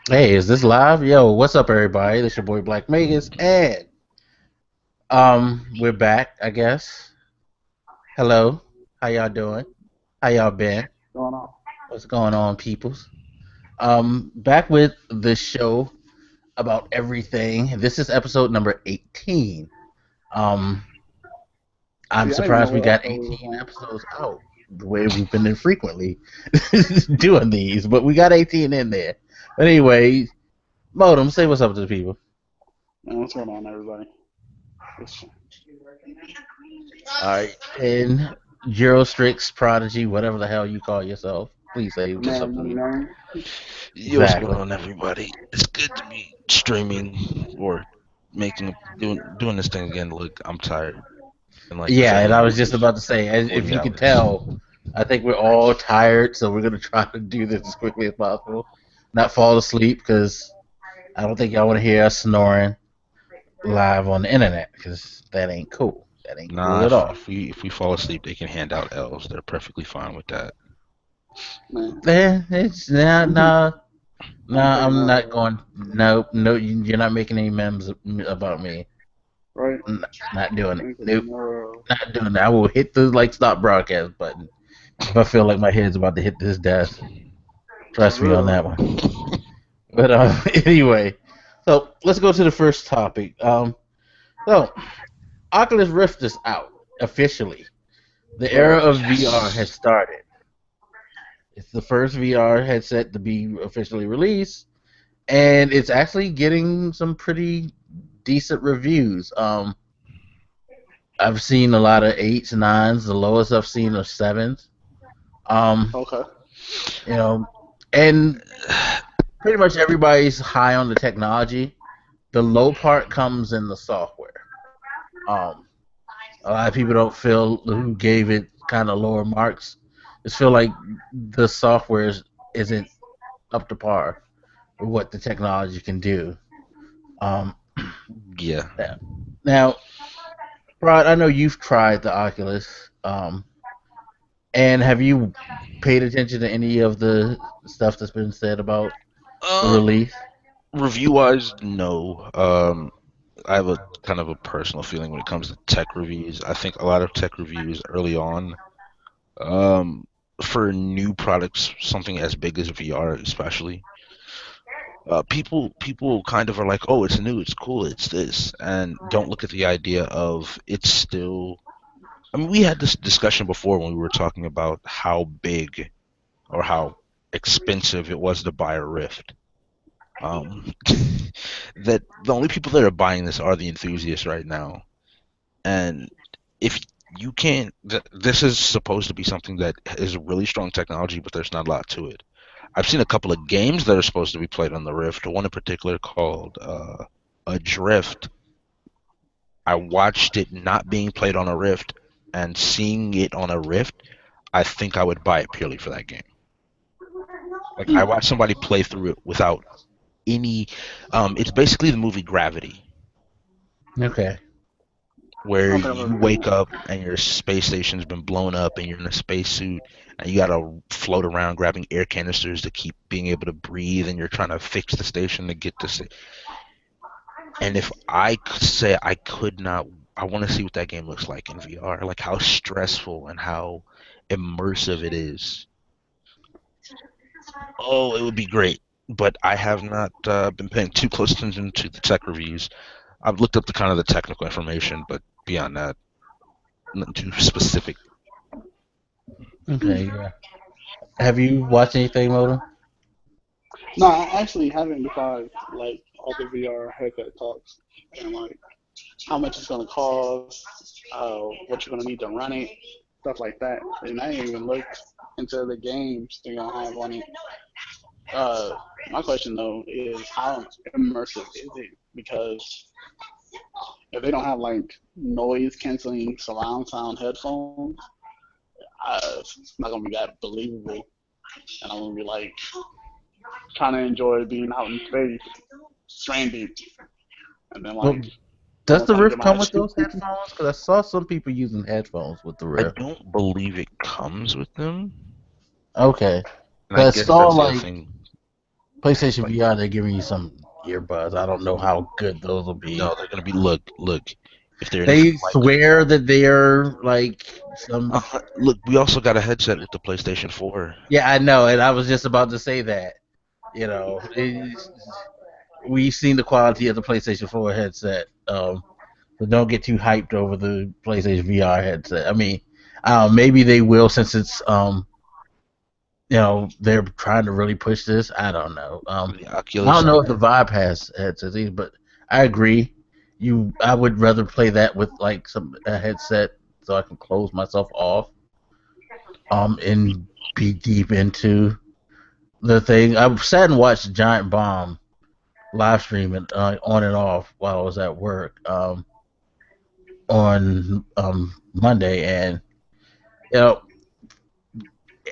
Hey, is this live? Yo, what's up, everybody? This your boy Black Magus, and we're back, I guess. Hello, how y'all doing? How y'all been? Going on. What's going on, peoples? Back with the show about everything. This is episode number 18. Um, I'm See, I didn't even know surprised we what got episode we was 18 on. episodes out. The way we've been infrequently doing these, but we got 18 in there. But anyway, Modem, say what's up to the people. Man, what's going on, everybody? All right, and Yorustrix, Prodigy, whatever the hell you call yourself, please say The what's up man, to money, me. man. Yo, what's going Exactly. on, everybody? It's good to be streaming or doing this thing again. Look, I'm tired. And like Yeah, and I was 30, just about to say, if 40 you could hours. tell, I think we're all tired, so we're gonna try to do this as quickly as possible, not fall asleep, because I don't think y'all want to hear us snoring live on the internet, because that ain't cool. That ain't cool Nah, at all. if we fall asleep, they can hand out L's. They're perfectly fine with that. Man, It's nah, nah. No, I ain't taking I'm that, not bro. going. No, no, you're not making any memes about me. Right? Not doing I it. ain't Nope, taking no. not doing that. I will hit the stop broadcast button if I feel like my head's about to hit this desk. For Trust me on that real. one. But anyway, so let's go to the first topic. So Oculus Rift is out officially. The era Right. of VR has Yes. started. It's the first VR headset to be officially released, and it's actually getting some pretty decent reviews. I've seen a lot of 8s, 9s. The lowest I've seen are 7s. Um, Okay. you know, and pretty much everybody's high on the technology. The low part comes in the software. Um, a lot of people don't feel who gave it kind of lower marks. Just feel like the software isn't up to par with what the technology can do. Um, Yeah. yeah. Now, Rod, I know you've tried the Oculus. And have you paid attention to any of the stuff that's been said about the Um, release? Review wise, no. I have a kind of a personal feeling when it comes to tech reviews. I think a lot of tech reviews early on, um, for new products, something as big as VR, especially. People kind of are like, oh, it's new, it's cool, it's this, and don't look at the idea of it's still. I mean, we had this discussion before when we were talking about how big or how expensive it was to buy a Rift. Um, that the only people that are buying this are the enthusiasts right now, and if you can't, this is supposed to be something that is really strong technology, but there's not a lot to it. I've seen a couple of games that are supposed to be played on the Rift. One in particular called Adrift. I watched it not being played on a Rift, and seeing it on a Rift, I think I would buy it purely for that game. Like I Hmm. watched somebody play through it without any. It's basically the movie Gravity, Okay. I where don't think I've you ever seen wake it. up and your space station's been blown up and you're in a spacesuit and you gotta float around grabbing air canisters to keep being able to breathe and you're trying to fix the station to get to. And if I could say I could not, I want to see what that game looks like in VR, like how stressful and how immersive it is. Oh, it would be great. But I have not been paying too close attention to the tech reviews. I've looked up the kind of the technical information, but beyond that, nothing too specific. Okay. Yeah. Have you watched anything, Moto? No, I actually haven't defined like all the VR headset talks and like how much it's gonna cost, what you're gonna need to run it, stuff like that. And I ain't even looked into the games they're gonna have on it. Uh, my question though is how immersive is it? Because if they don't have like noise canceling surround sound headphones, it's not gonna be that believable. And I'm gonna be like trying to enjoy being out in space, stranded, and then Well, like does someone the trying to get Rift my come with those headphones? Because I saw some people using headphones with the I Rift. don't believe it comes with them, Okay. and I Because I guess saw that's the other like thing. PlayStation Like, VR, they're giving you some earbuds. I don't know how good those will be. no, they're gonna be look. If they're anything They like, swear that they're like some. look, we also got a headset with the PlayStation 4. Yeah, I know, and I was just about to say that. We've seen the quality of the PlayStation 4 headset. So don't get too hyped over the PlayStation VR headset. I mean, maybe they will since it's they're trying to really push this. I don't know. The I Oculus. don't know if the Vibe has headsets either, but I agree. I would rather play that with like a headset so I can close myself off, and be deep into the thing. I sat and watched Giant Bomb live streaming on and off while I was at work on Monday, and you know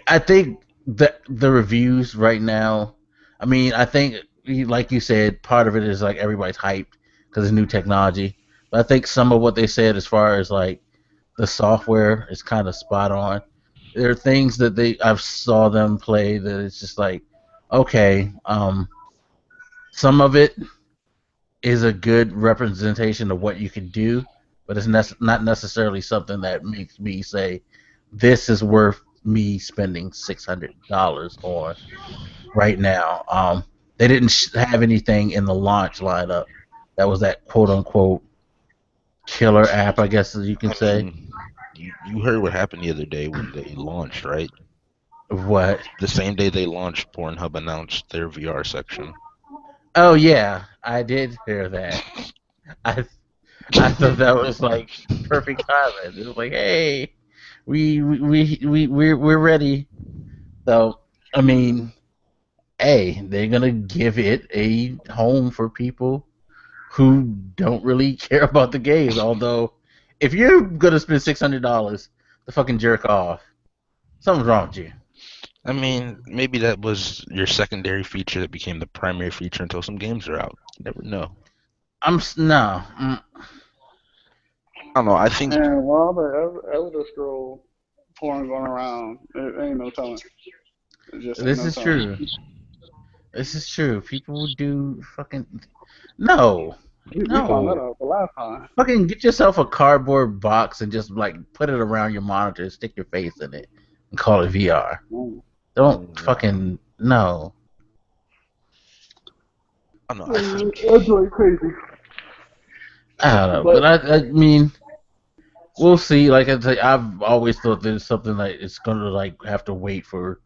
I think the reviews right now. I mean, I think like you said, part of it is like everybody's hyped because it's new technology. But I think some of what they said as far as like the software is kind of spot on. There are things that I've saw them play that it's just like, okay, some of it is a good representation of what you can do, but it's not necessarily something that makes me say this is worth me spending $600 on right now. They didn't have anything in the launch lineup that was that quote unquote killer app, I guess you can I say. mean, you heard what happened the other day when they launched, right? What? The same day they launched, Pornhub announced their VR section. Oh yeah, I did hear that. I I thought that was like perfect timing. It was like, hey, we're ready. So I mean, hey, they're gonna give it a home for people who don't really care about the games. Although, if you're gonna spend $600 to fucking jerk off, something's wrong with you. I mean, maybe that was your secondary feature that became the primary feature until some games are out. You never know. No. I don't know. I think And while the Elder Scroll porn going around, it ain't no telling. It just ain't This no is telling. true. This is true. People do fucking no, We found that no. out the last time. Fucking get yourself a cardboard box and just like put it around your monitor and stick your face in it and call it VR. Mm. Don't fucking no. I don't know. I think That's like crazy. I don't know, But but I mean, we'll see. Like I say, I've always thought there's something like it's gonna like have to wait for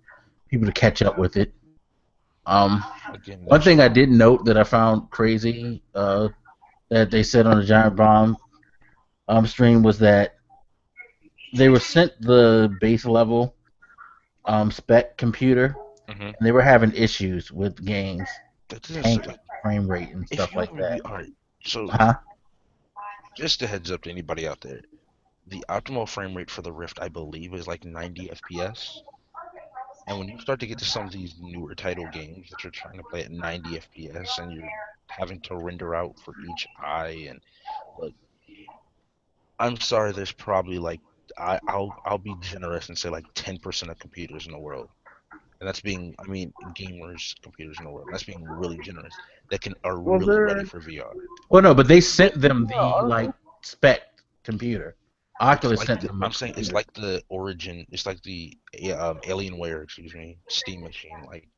people to catch up with it. again, One that's thing I did note that I found crazy, that they said on the Giant Bomb stream was that they were sent the base level spec computer, hmm and they were having issues with games that doesn't tanking frame rate and if stuff you like have a that. VR. So Huh? just a heads up to anybody out there, the optimal frame rate for the Rift, I believe, is like 90 FPS. And when you start to get to some of these newer title games that you're trying to play at 90 FPS and you're having to render out for each eye, and look, I'm sorry, there's probably like I'll be generous and say like 10% of computers in the world, and that's being, I mean, gamers computers in the world. That's being really generous. That are was really ready there? for VR. Well, no, but they Was sent them there an the like article? spec computer. It's Oculus like sent them a I'm saying, it's computer. like the Origin. It's like the Alienware, excuse me, Steam machine. Like,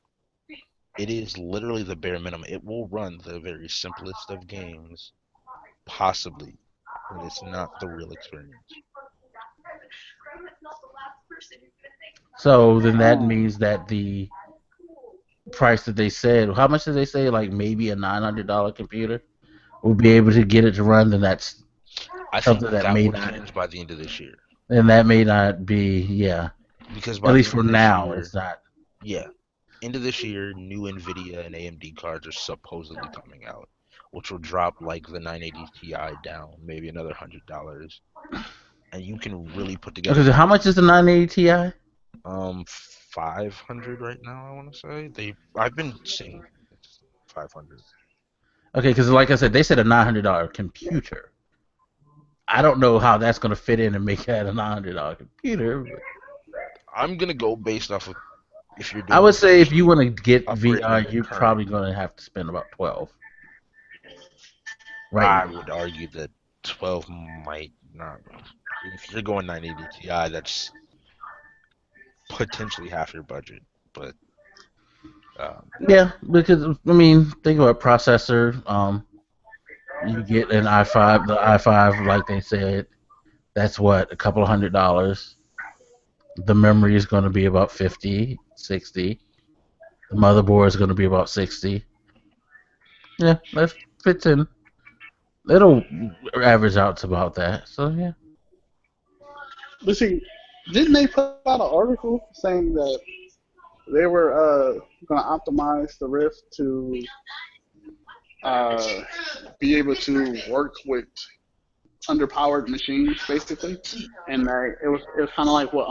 it is literally the bare minimum. It will run the very simplest of games, possibly, but it's not the real experience. So then that Oh, means that the price that they said, how much did they say? Like maybe a $900 computer will be able to get it to run. Then that's I think something that that may will not. change by the end of this year, Then that may not be. Yeah. because At by the least end for of this now, year, it's not. yeah, end of this year, new Nvidia and AMD cards are supposedly coming out, which will drop like the 980 Ti down maybe another $100, and you can really put together Okay, so how games. much is the 980 Ti? 500 right now, I want to say. I've been seeing 500. Okay, because like I said, they said a $900 computer. I don't know how that's going to fit in and make that a $900 computer. But I'm gonna go based off of if you're I doing would say if you want to get operating VR, in the you're current, probably going to have to spend about 12 right I now. would argue that 12 might not. If you're going 980 Ti, that's potentially half your budget. But Yeah, because I mean, think about processor. You get an i5, the i5, like they said, that's what, a couple of $100. The memory is going to be about 50, 60. The motherboard is going to be about 60. Yeah, that fits in. It'll average out to about that. So yeah. But see, didn't they put out an article saying that they were going to optimize the Rift to uh, be able to work with underpowered machines, basically, and it was kind of like what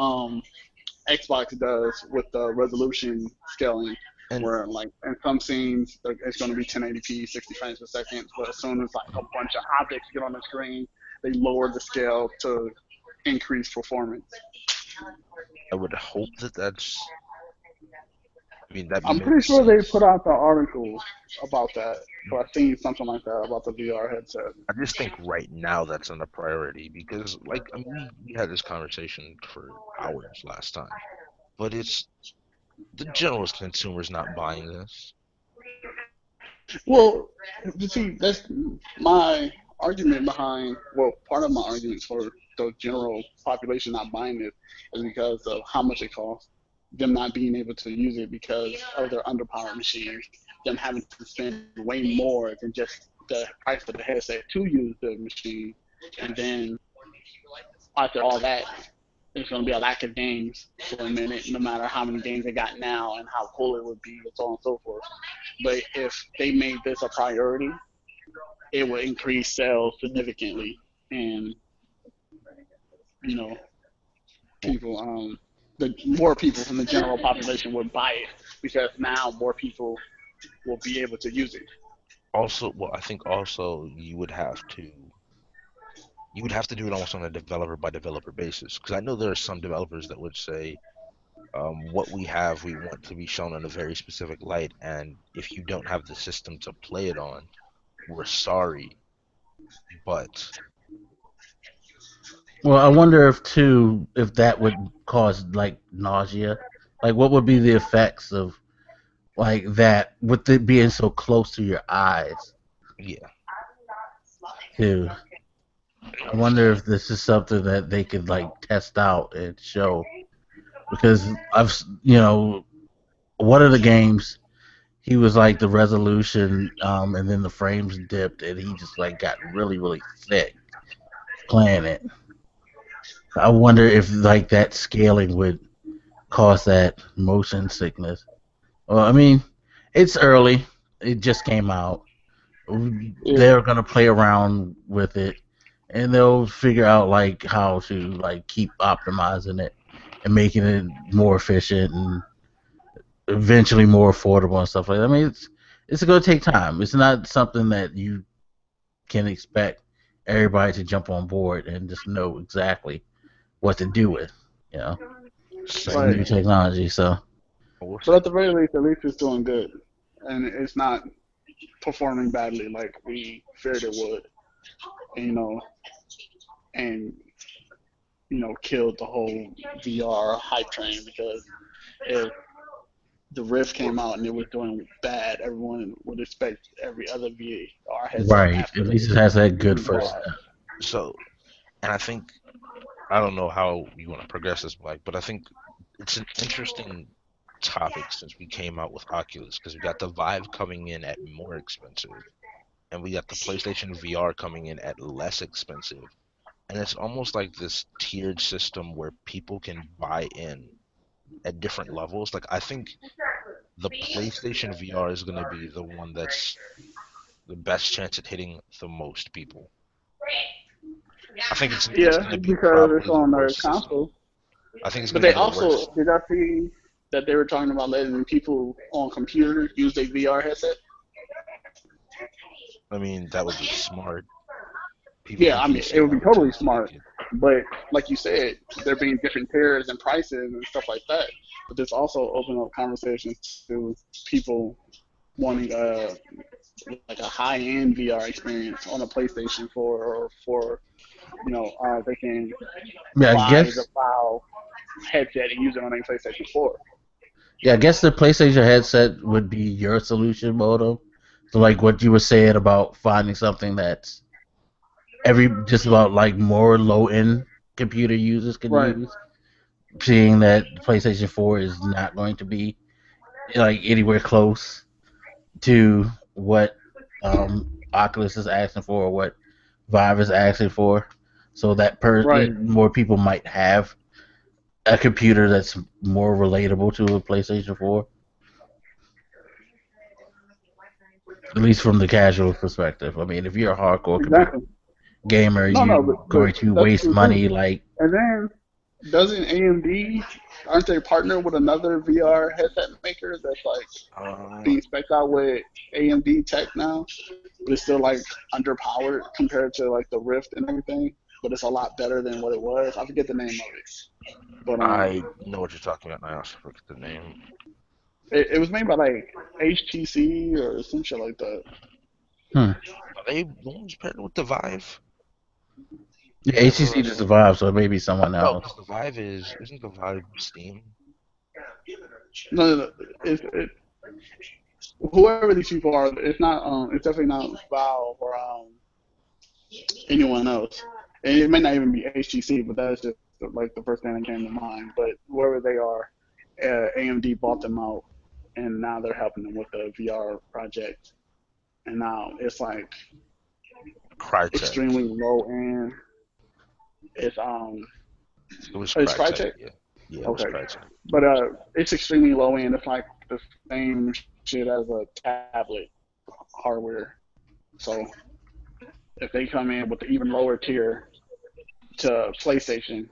Xbox does with the resolution scaling, and where like in some scenes it's going to be 1080p, 60 frames per second, but as soon as like a bunch of objects get on the screen, they lower the scale to increase performance. I would hope that that's. I mean, that I'm pretty makes sure they put sense. out the article about that. So I've seen something like that about the VR headset. I just think right now that's not a priority because, like, I mean, we had this conversation for hours last time, but it's the general consumer's not buying this. Well, you see, that's my argument behind. Well, part of my argument for the general population not buying it is because of how much it costs, them not being able to use it because of their underpowered machines, them having to spend way more than just the price of the headset to use the machine, and then after all that, there's going to be a lack of games for a minute, no matter how many games they got now and how cool it would be, and so on and so forth. But if they made this a priority, it would increase sales significantly, and you know, people, the more people from the general population would buy it because now more people will be able to use it. Also, well, I think also you would have to do it almost on a developer by developer basis because I know there are some developers that would say what we have we want to be shown in a very specific light, and if you don't have the system to play it on, we're sorry, but Well, I wonder if too if that would cause like nausea. Like, what would be the effects of like that with it being so close to your eyes yeah, too? I wonder if this is something that they could like test out and show because one of the games he was like the resolution and then the frames dipped and he just like got really really sick playing it. I wonder if like that scaling would cause that motion sickness. Well, I mean, it's early. It just came out. Yeah, They're gonna play around with it, and they'll figure out like how to like keep optimizing it and making it more efficient and eventually more affordable and stuff like that. I mean, it's gonna take time. It's not something that you can expect everybody to jump on board and just know exactly what to do with. You know, it's same right. new thing. technology, so. We'll But see. at the very least, it's doing good, and it's not performing badly like we feared it would. And, and killed the whole VR hype train because if the Rift came out and it was doing bad, everyone would expect every other VR headset Right. after At it least it has that to good do first bad. step. So, and I think I don't know how you want to progress this, Blak, but I think it's an interesting topic since we came out with Oculus because we got the Vive coming in at more expensive, and we got the PlayStation VR coming in at less expensive, and it's almost like this tiered system where people can buy in at different levels. Like I think the PlayStation VR is going to be the one that's the best chance at hitting the most people. I think it's going Yeah, to be because it's probably the on their worst system. console. I think it's But going to they be the worst. also did I see that they were talking about letting people on computers use their VR headset? I mean, that would be smart. People Yeah, from I mean it PC would be have a totally tendency to smart. get. But like you said, there being different tiers and prices and stuff like that. but this also opened up conversations to people wanting like a high-end VR experience on a PlayStation 4 or for they can Yeah, I buy the guess. Valve headset and use it on a PlayStation 4. Yeah, I guess the PlayStation headset would be your solution, Modem. So, like what you were saying about finding something that's just about like more low end computer users can Right, use. Seeing that PlayStation 4 is not going to be like anywhere close to what Oculus is asking for or what Vive is asking for, so that right, more people might have a computer that's more relatable to a PlayStation 4, at least from the casual perspective. I mean, if you're a hardcore computer exactly. gamer, No, you're no, but going to that's waste true too. money. Like, And then doesn't AMD aren't they partnered with another VR headset maker that's like Uh, being spec'd out with AMD tech now, but it's still like underpowered compared to like the Rift and everything. But it's a lot better than what it was. I forget the name of it, but I know what you're talking about. And I also forget the name. it was made by like HTC or some shit like that. hmm. Are they the ones paired with the Vive? Yeah, Whatever. HTC just survived, so it may be someone No, else. because the Vive isn't the Vive Steam? No, no, no. Whoever these people are, it's not. It's definitely not Valve or anyone else. And it may not even be HTC, but that's just like the first thing that came to mind. But whoever they are, AMD bought them out, and now they're helping them with the VR project. And now it's like Crytek. extremely low end. It's It was it's Crytek. Crytek. Yeah, yeah, it was Okay, Crytek. but it's extremely low end. It's like the same shit as a tablet hardware. So if they come in with the even lower tier to PlayStation,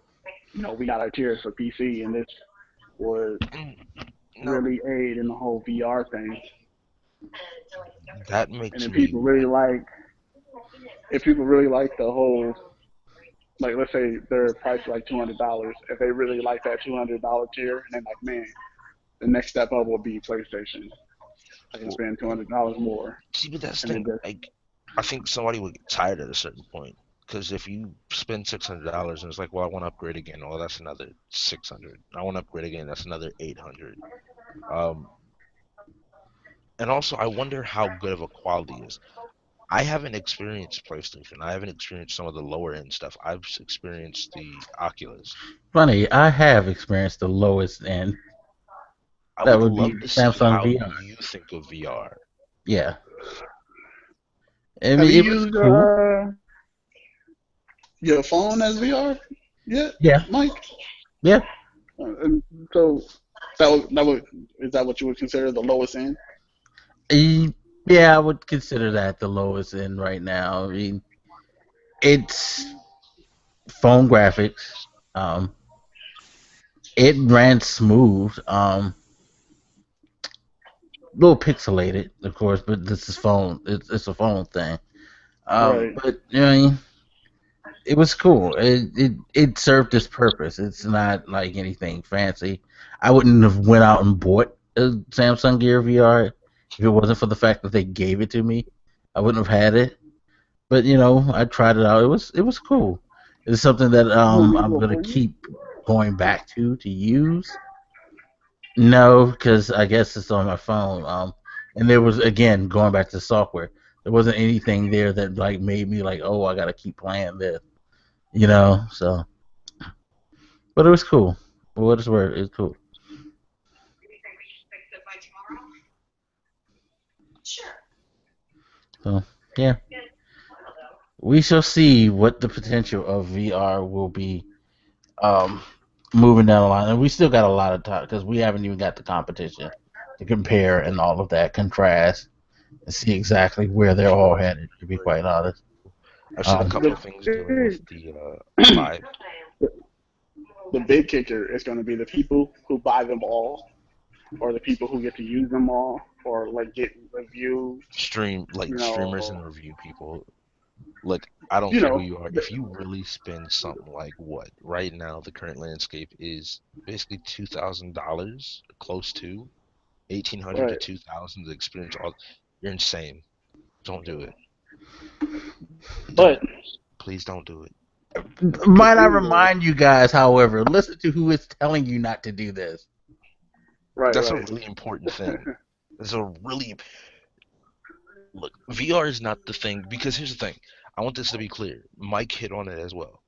we got our tiers for PC, and this would No, really aid in the whole VR thing. that And makes if me. people really like the whole, like let's say they're priced like $200, if they really like that $200 tier, and they're like, man, the next step up will be PlayStation. I can spend $200 more, See, but that's the and then thing. just Like, I think somebody would get tired at a certain point. Because if you spend $600 and it's like, well, I want to upgrade again, well, that's another 600. I want to upgrade again, that's another 800. Um, and also, I wonder how good of a quality is. I haven't experienced PlayStation. I haven't experienced some of the lower end stuff. I've experienced the Oculus. Funny, I have experienced the lowest end. I That would would be love the to see Samsung how VR. you think of VR. Yeah, I have mean you it was used cool. your phone as VR yet, Yeah, Mike? yeah. And so that would is that what you would consider the lowest end? E- Yeah, I would consider that the lowest end right now. I mean, it's phone graphics. Um, it ran smooth. A little pixelated, of course, but this is phone. It's a phone thing. Right. But I mean, it was cool. It served its purpose. It's not like anything fancy. I wouldn't have went out and bought a Samsung Gear VR if it wasn't for the fact that they gave it to me. I wouldn't have had it. But I tried it out. It was cool. It's something that You want me to I'm do it gonna for you? keep going back to use. No, because I guess it's on my phone. And there was again going back to the software. There wasn't anything there that like made me like, oh, I gotta keep playing this. So, but it was cool. For what it's worth, it's cool. So, yeah, we shall see what the potential of VR will be um, moving down the line. And we still got a lot of time because we haven't even got the competition to compare and all of that, contrast, and see exactly where they're all headed, to be quite honest. I've seen a Um, couple The of things dealing with big, the Vive. the big kicker is going to be the people who buy them all, or the people who get to use them all, or like get reviews. Stream like You streamers know, and review people. Look, I don't You care who know, you are. If you really spend something like what right now, the current landscape is basically $2,000, close to 1,800 to right. 2,000 to experience all. You're insane. Don't do it. But Don't. Please don't do it. the Might I thing is, remind you guys, however, listen to who is telling you not to do this. right, That's a right. really important thing. That's a really look. VR is not the thing because here's the thing. I want this to be clear. Mike hit on it as well.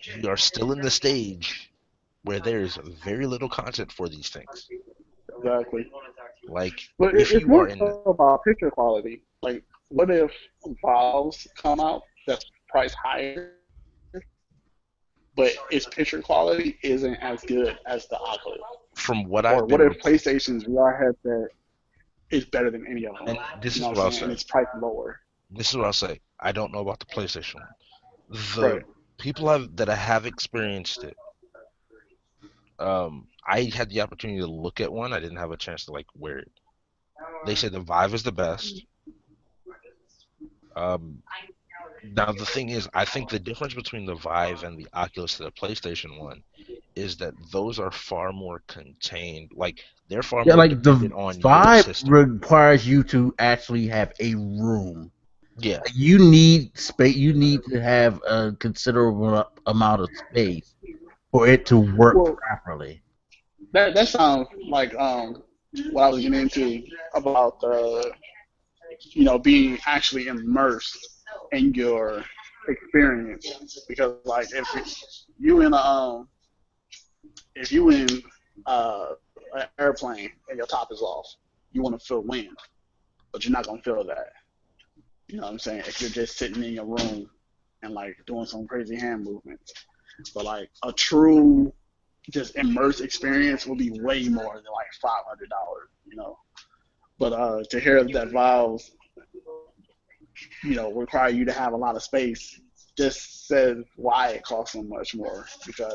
We are still in the stage where there's very little content for these things. Exactly. Like But if it's you are more in, so about picture quality. Like, what if valves come out that's priced higher, but its picture quality isn't as good as the Oculus? from what Or I've what been if reported, PlayStation's VR headset is better than any of them? and this You know is what what I'm I'll saying? And say. it's priced lower. This is what I'll say. I don't know about the PlayStation one. The Right. people that I have experienced it, I had the opportunity to look at one. I didn't have a chance to like wear it. They say the Vive is the best. Um, Now the thing is, I think the difference between the Vive and the Oculus to the PlayStation one is that those are far more contained. Like they're far Yeah, more like the dependent on your Vibe system. requires you to actually have a room. Yeah. Like, you need space. You need to have a considerable amount of space for it to work Well, properly. that sounds like what I was getting into about being actually immersed in your experience. Because like you in a if you in an airplane and your top is off, you want to feel wind, but you're not gonna feel that. You know what I'm saying? If you're just sitting in your room and like doing some crazy hand movements, but like a true just immersed experience will be way more than like $500. But to hear that Valve, require you to have a lot of space, just says why it costs so much more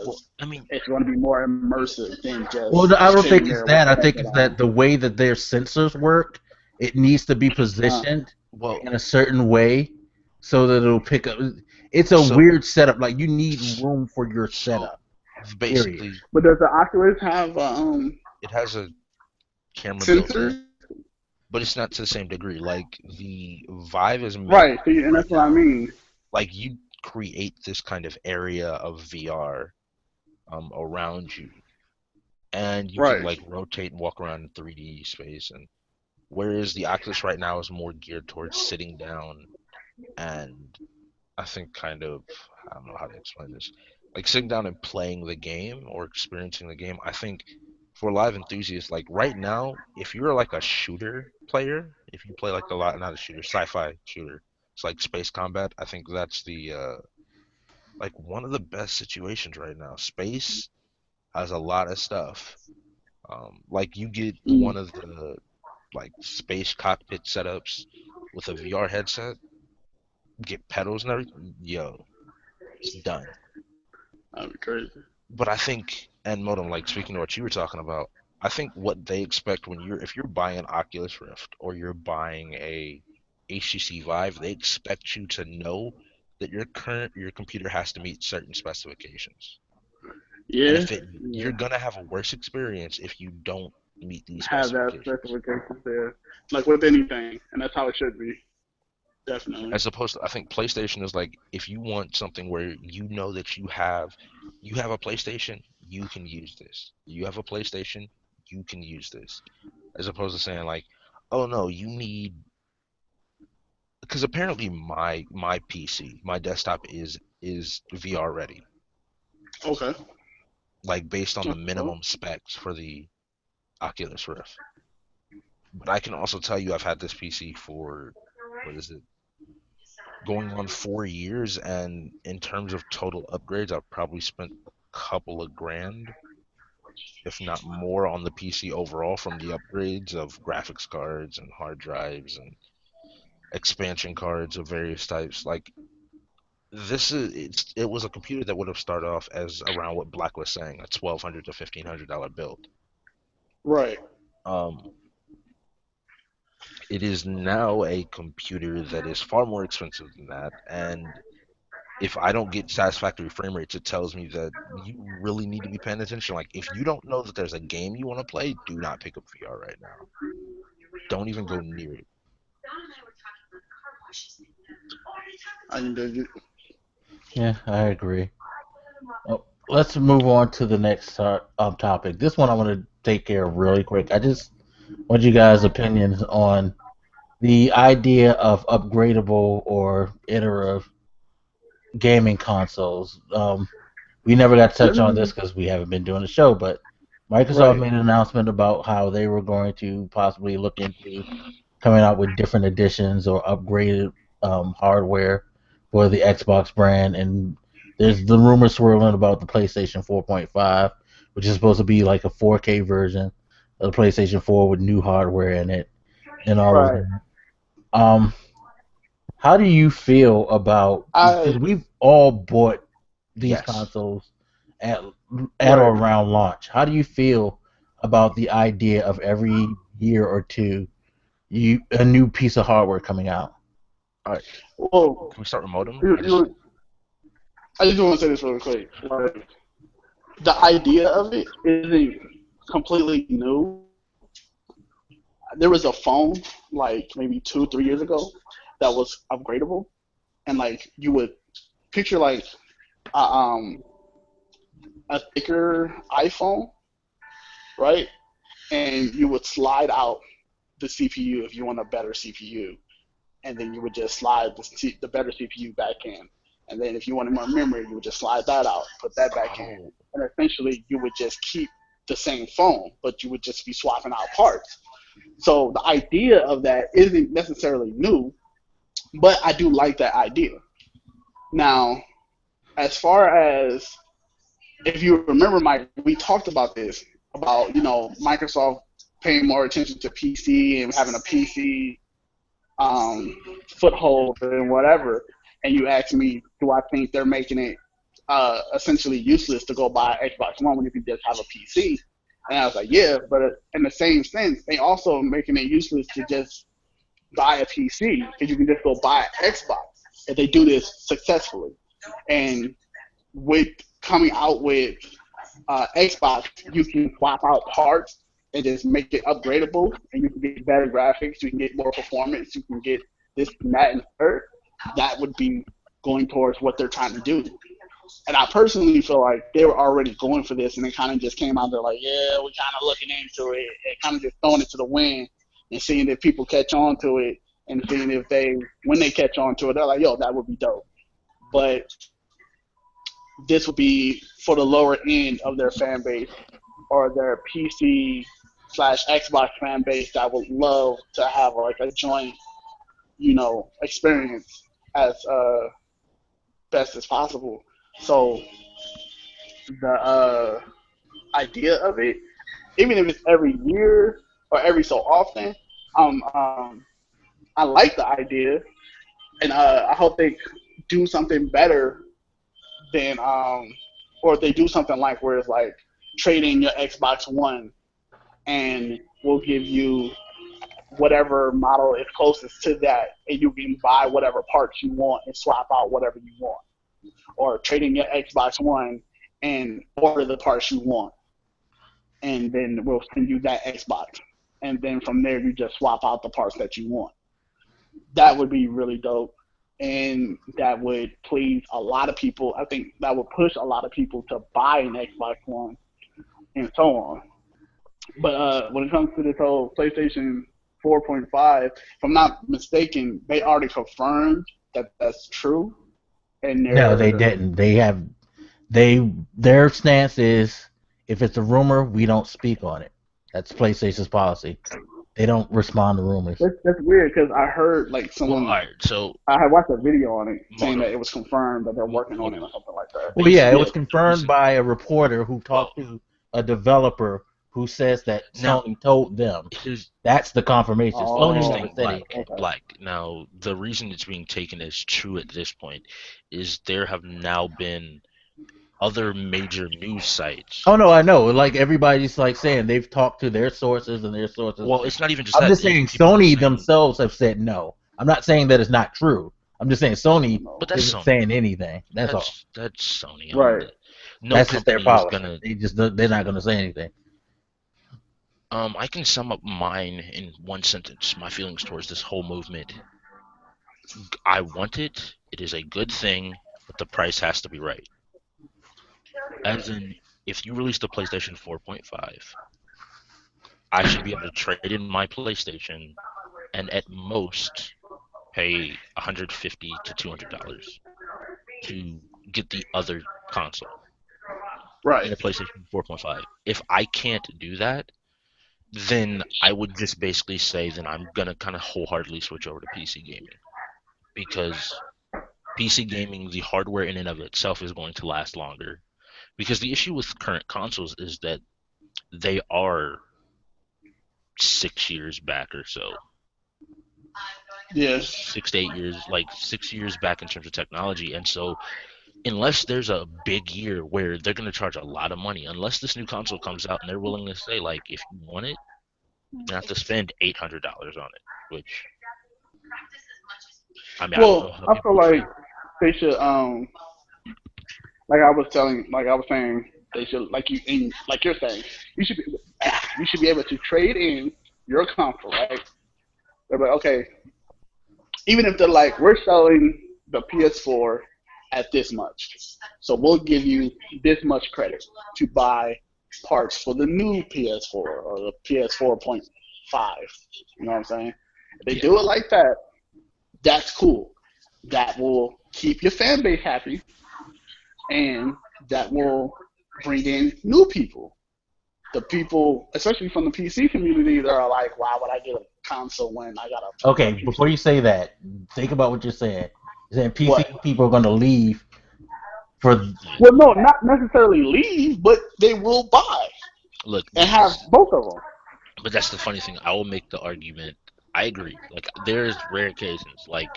Well, because I mean, it's going to be more immersive than Well, just I don't sitting think it's there with that. I your think headset it's on. that the way that their sensors work, it needs to be Uh, positioned well, in a certain way so that it'll pick up. It's a so weird setup. Like, you need room for your so setup. Period. basically, but does the Oculus have it has a camera built in, sensors? but it's not to the same degree. Like the Vive is made Right, see, and right that's what I now. mean. Like you create this kind of area of VR around you, and you can Right. like rotate and walk around in 3D space. And whereas the Oculus right now is more geared towards sitting down and I think kind of I don't know how to explain this, like sitting down and playing the game or experiencing the game. I think for live enthusiasts, like right now, if you're like a shooter player, if you play like a lot, not a shooter, sci-fi shooter, it's like space combat. I think that's the like one of the best situations right now. Space has a lot of stuff. Like you get Mm, one of the like space cockpit setups with a VR headset, get pedals and everything. Yo, it's done. that'd be crazy. But I think, and Modem, like speaking to what you were talking about, I think what they expect when if you're buying an Oculus Rift or you're buying a HTC Vive, they expect you to know that your computer has to meet certain specifications. And Yeah, if it yeah. you're gonna have a worse experience if you don't meet these Have that specifications. specifications there, like with anything, and that's how it should be. Definitely. As opposed to I think PlayStation is like if you want something where you know that you have a PlayStation, you can use this. You have a PlayStation, you can use this. As opposed to saying like, oh no, you need because apparently my PC, my desktop is VR ready. Okay. Like based on the Well, minimum specs for the Oculus Rift. But I can also tell you I've had this PC for what is it? Going on 4 years, and in terms of total upgrades, I've probably spent a couple of grand, if not more, on the PC overall from the upgrades of graphics cards and hard drives and expansion cards of various types. Like it was a computer that would have started off as around what Blak was saying, a $1,200 to $1,500 build. right. Um, It is now a computer that is far more expensive than that, and if I don't get satisfactory frame rates, it tells me that you really need to be paying attention. Like, if you don't know that there's a game you want to play, do not pick up VR right now. Don't even go near it. Yeah, I agree. Well, let's move on to the next topic. This one I want to take care of really quick. I just want you guys' opinions on the idea of upgradable or iterative gaming consoles. We never got to touch on this because we haven't been doing the show, but Microsoft made an announcement about how they were going to possibly look into coming out with different editions or upgraded hardware for the Xbox brand, and there's the rumors swirling about the PlayStation 4.5, which is supposed to be like a 4K version of the PlayStation 4 with new hardware in it and all of that. How do you feel about, because we've all bought these consoles at or around launch. How do you feel about the idea of every year or two a new piece of hardware coming out? All right. Well, can we start with modem? I just want to say this really quick. Like, the idea of it isn't completely new. There was a phone like maybe 2-3 years ago that was upgradable, and like you would picture like a thicker iPhone, right? And you would slide out the CPU if you want a better CPU, and then you would just slide the better CPU back in. And then if you wanted more memory, you would just slide that out, put that back in. And essentially, you would just keep the same phone, but you would just be swapping out parts. So the idea of that isn't necessarily new, but I do like that idea. Now, as far as, if you remember, Mike, we talked about this, about, Microsoft paying more attention to PC and having a PC foothold and whatever. And you asked me, do I think they're making it essentially useless to go buy Xbox One when you can just have a PC? And I was like, yeah, but in the same sense, they also making it useless to just buy a PC, because you can just go buy an Xbox if they do this successfully. And with coming out with Xbox, you can swap out parts and just make it upgradable, and you can get better graphics, you can get more performance, you can get this and that and third. That would be going towards what they're trying to do. And I personally feel like they were already going for this, and they kind of just came out there like, yeah, we're kind of looking into it, and kind of just throwing it to the wind and seeing if people catch on to it, and seeing if when they catch on to it, they're like, yo, that would be dope. But this would be for the lower end of their fan base, or their PC/Xbox fan base that would love to have like a joint, experience as best as possible. So the idea of it, even if it's every year or every so often, I like the idea, and I hope they do something better than, or they do something like where it's like trade in your Xbox One, and we'll give you whatever model is closest to that, and you can buy whatever parts you want and swap out whatever you want. Or trade in your Xbox One and order the parts you want, and then we'll send you that Xbox. And then from there, you just swap out the parts that you want. That would be really dope, and that would please a lot of people. I think that would push a lot of people to buy an Xbox One and so on. But when it comes to this whole PlayStation 4.5, if I'm not mistaken, they already confirmed that that's true. And no, they didn't. Their stance is, if it's a rumor, we don't speak on it. That's PlayStation's policy. They don't respond to rumors. That's weird, because I heard like someone. Well, all right, so I had watched a video on it saying that it was confirmed that they're working on it or something like that. Well, yeah, it was confirmed by a reporter who talked to a developer who says that Sony told them. That's the confirmation. Sony never said it. Blak. Now, the reason it's being taken as true at this point is there have now been other major news sites. Oh no, I know. Like everybody's like saying they've talked to their sources and their sources. Well, it's not even just I'm that. just saying Sony themselves have said no. I'm not saying that it's not true. I'm just saying Sony But that's isn't Sony. saying anything. That's all. That's Sony. Right. No that's just their company is policy. They're not gonna say anything. I can sum up mine in one sentence. My feelings towards this whole movement. I want it. It is a good thing, but the price has to be right. As in, if you release the PlayStation 4.5, I should be able to trade in my PlayStation and at most pay $150 to $200 to get the other console. Right. In a PlayStation 4.5. If I can't do that, then I would just basically say then I'm gonna kind of wholeheartedly switch over to PC gaming, because PC gaming, the hardware in and of itself is going to last longer. Because the issue with current consoles is that they are 6 years back or so. Yes. 6 to 8 years, like 6 years back in terms of technology, and so unless there's a big year where they're going to charge a lot of money, unless this new console comes out and they're willing to say, like, if you want it, you have to spend $800 on it, which, I mean, Well, I feel like they should, like I was saying, they should, like you're saying, you should be able to trade in your console, right? They're like, okay, even if they're like, we're selling the PS4 at this much, so we'll give you this much credit to buy parts for the new PS4 or the PS4.5. You know what I'm saying? If they do it like that, that's cool. That will keep your fan base happy, and that will bring in new people. The people, especially from the PC community, that are like, why would I get a console when I got a Okay, PC? before you say that, think about what you're saying. You're saying PC people are going to leave for... Well, no, not necessarily leave, but they will buy. Look, and have both of them. But that's the funny thing. I will make the argument. I agree. Like, there's rare occasions, like,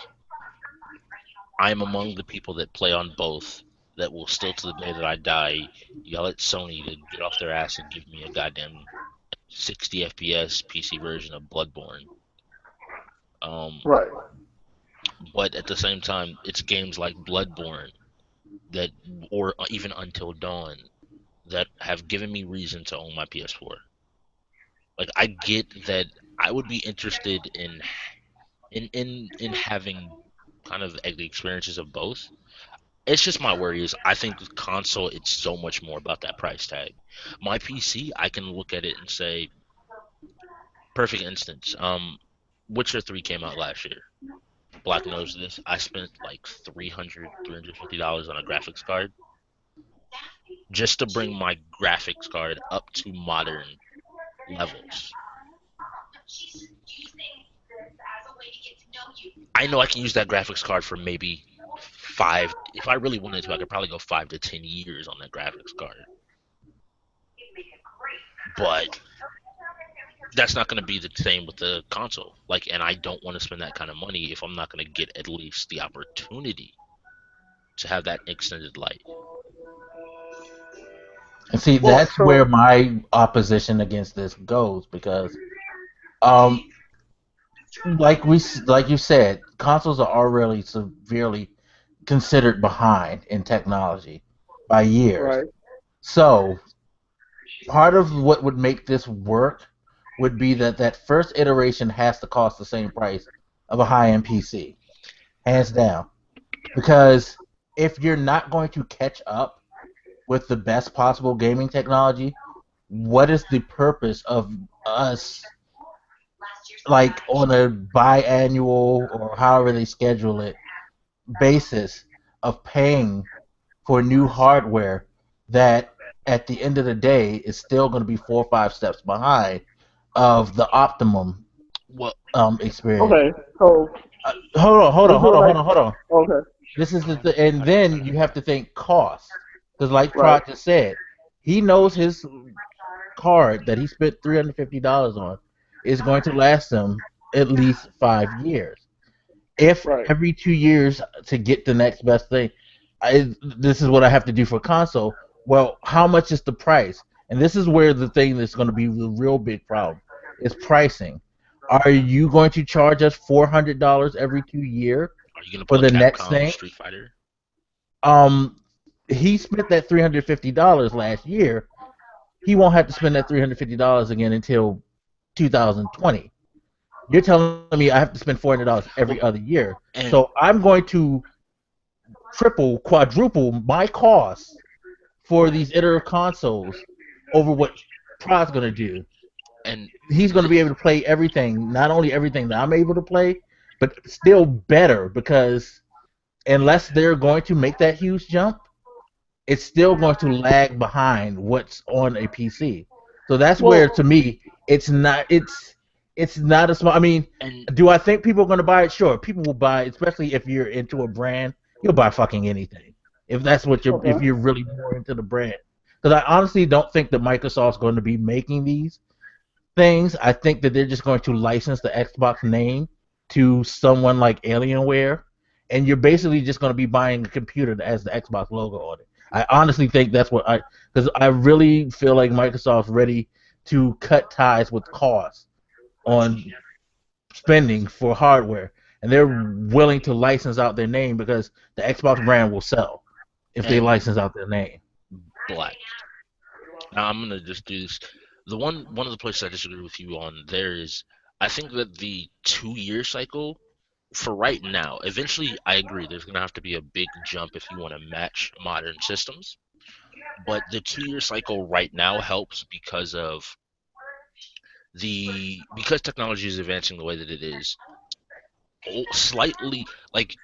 I'm among the people that play on both, that will still to the day that I die yell at Sony to get off their ass and give me a goddamn 60 FPS PC version of Bloodborne. Right. But at the same time, it's games like Bloodborne that, or even Until Dawn, that have given me reason to own my PS4. Like, I get that I would be interested in having kind of the experiences of both. It's just my worry is I think with console, it's so much more about that price tag. My PC, I can look at it and say, perfect instance. Witcher 3 came out last year. Blak knows this. I spent like $350 on a graphics card just to bring my graphics card up to modern levels. I know I can use that graphics card for maybe 5. If I really wanted to, I could probably go 5 to 10 years on that graphics card. But that's not going to be the same with the console. Like, and I don't want to spend that kind of money if I'm not going to get at least the opportunity to have that extended life. And see, that's where my opposition against this goes, because, like you said, consoles are already severely considered behind in technology by years. Right. So, part of what would make this work would be that first iteration has to cost the same price of a high-end PC, hands down. Because if you're not going to catch up with the best possible gaming technology, what is the purpose of us, like, on a biannual or however they schedule it basis of paying for new hardware that at the end of the day is still going to be 4 or 5 steps behind of the optimum experience? Okay, so hold on. Okay. This is and then you have to think cost, because like Prot just said, he knows his card that he spent $350 on is going to last him at least 5 years. If every 2 years to get the next best thing, this is what I have to do for a console. Well, how much is the price? And this is where the thing that's going to be the real big problem is pricing. Are you going to charge us $400 every 2 years Are you gonna for pull a the next Capcom thing? Street Fighter? He spent that $350 last year. He won't have to spend that $350 again until 2020. You're telling me I have to spend $400 every Well, other year. and So I'm going to triple, quadruple my costs for these iterative consoles over what Prod's going to do. and He's going to be able to play everything, not only everything that I'm able to play, but still better because unless they're going to make that huge jump, it's still going to lag behind what's on a PC. So that's where, to Well, me, it's not a small. I mean, and do I think people are going to buy it? Sure, people will buy it, especially if you're into a brand. You'll buy fucking anything if that's what if okay. you're really more into the brand. Because I honestly don't think that Microsoft's going to be making these things. I think that they're just going to license the Xbox name to someone like Alienware, and you're basically just going to be buying a computer that has the Xbox logo on it. I honestly think that's what because I really feel like Microsoft's ready to cut ties with costs on spending for hardware, and they're willing to license out their name because the Xbox brand will sell if they and license out their name. Black. Now I'm gonna just do this. One of the places I disagree with you on there is I think that the 2 year cycle for right now, eventually I agree there's gonna have to be a big jump if you want to match modern systems. But the 2 year cycle right now helps because of because technology is advancing the way that it is. Slightly like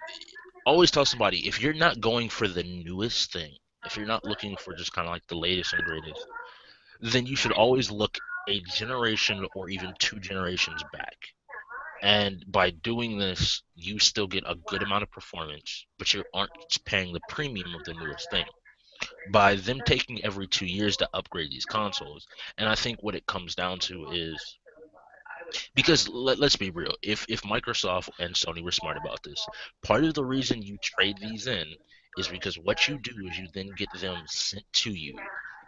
always tell somebody if you're not going for the newest thing, if you're not looking for just kind of like the latest and greatest, then you should always look a generation or even 2 generations back. And by doing this, you still get a good amount of performance, but you aren't paying the premium of the newest thing. By them taking every 2 years to upgrade these consoles, and I think what it comes down to is because let's be real, if Microsoft and Sony were smart about this, part of the reason you trade these in is because what you do is you then get them sent to you,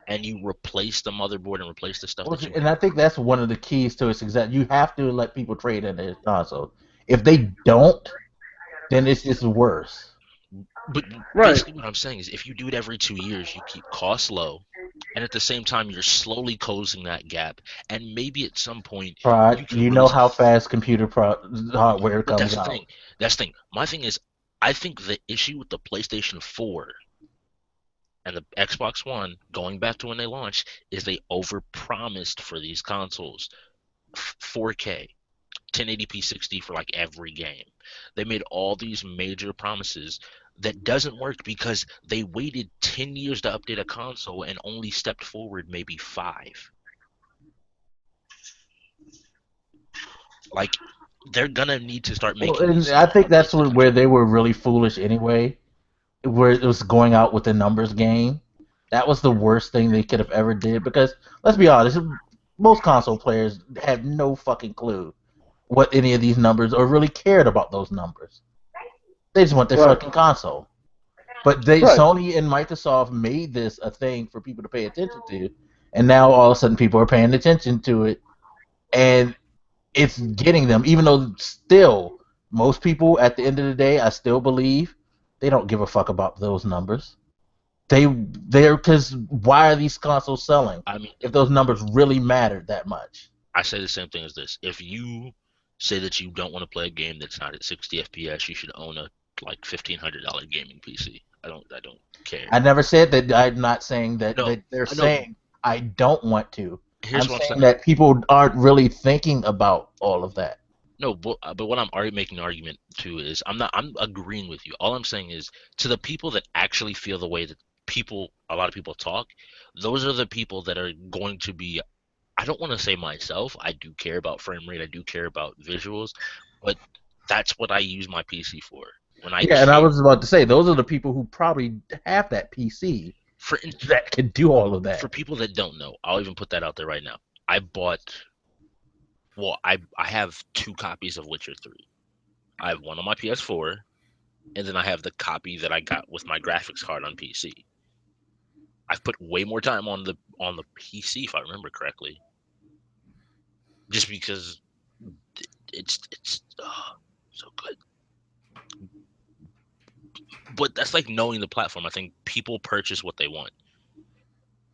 and you replace the motherboard and replace the stuff Well, that you and have. I think that's one of the keys to its success. You have to let people trade in their console. If they don't, then it's just worse. But Right. basically, what I'm saying is, if you do it every 2 years, you keep costs low, and at the same time, you're slowly closing that gap. And maybe at some point, Prod, you can you know really. how fast hardware But comes that's the out. thing. That's the thing. My thing is, I think the issue with the PlayStation 4 and the Xbox One, going back to when they launched, is they overpromised for these consoles 4K, 1080p 60 for like every game. They made all these major promises that doesn't work because they waited 10 years to update a console and only stepped forward maybe 5. Like they're gonna need to start Well, making these and I small think that's updates to catch where up. they were really foolish anyway, where it was going out with the numbers game. That was the worst thing they could have ever did because let's be honest, most console players have no fucking clue what any of these numbers or really cared about those numbers. They just want their Right. fucking console. But Right. Sony and Microsoft made this a thing for people to pay attention to, and now all of a sudden people are paying attention to it, and it's getting them. Even though still most people at the end of the day, I still believe they don't give a fuck about those numbers. They're because why are these consoles selling I mean, if those numbers really mattered that much? I say the same thing as this. If you say that you don't want to play a game that's not at 60 FPS, you should own a like $1,500 gaming PC. I don't care. I never said that. I'm not saying that, No, that they're I know. saying I don't want to. Here's I'm what I'm saying saying. that people aren't really thinking about all of that. No, but what I'm already making an argument to is I'm agreeing with you. All I'm saying is to the people that actually feel the way that a lot of people talk, those are the people that are going to be. I don't want to say myself. I do care about frame rate. I do care about visuals, but that's what I use my PC for. When I Yeah, and I can't, was about to say those are the people who probably have that PC for that can do all of for that. people that don't know, I'll even put that out there right now. I bought. Well, I have 2 copies of Witcher 3. I have one on my PS4 and then I have the copy that I got with my graphics card on PC. I've put way more time on the PC, if I remember correctly, just because it's so good. But that's like knowing the platform. I think people purchase what they want.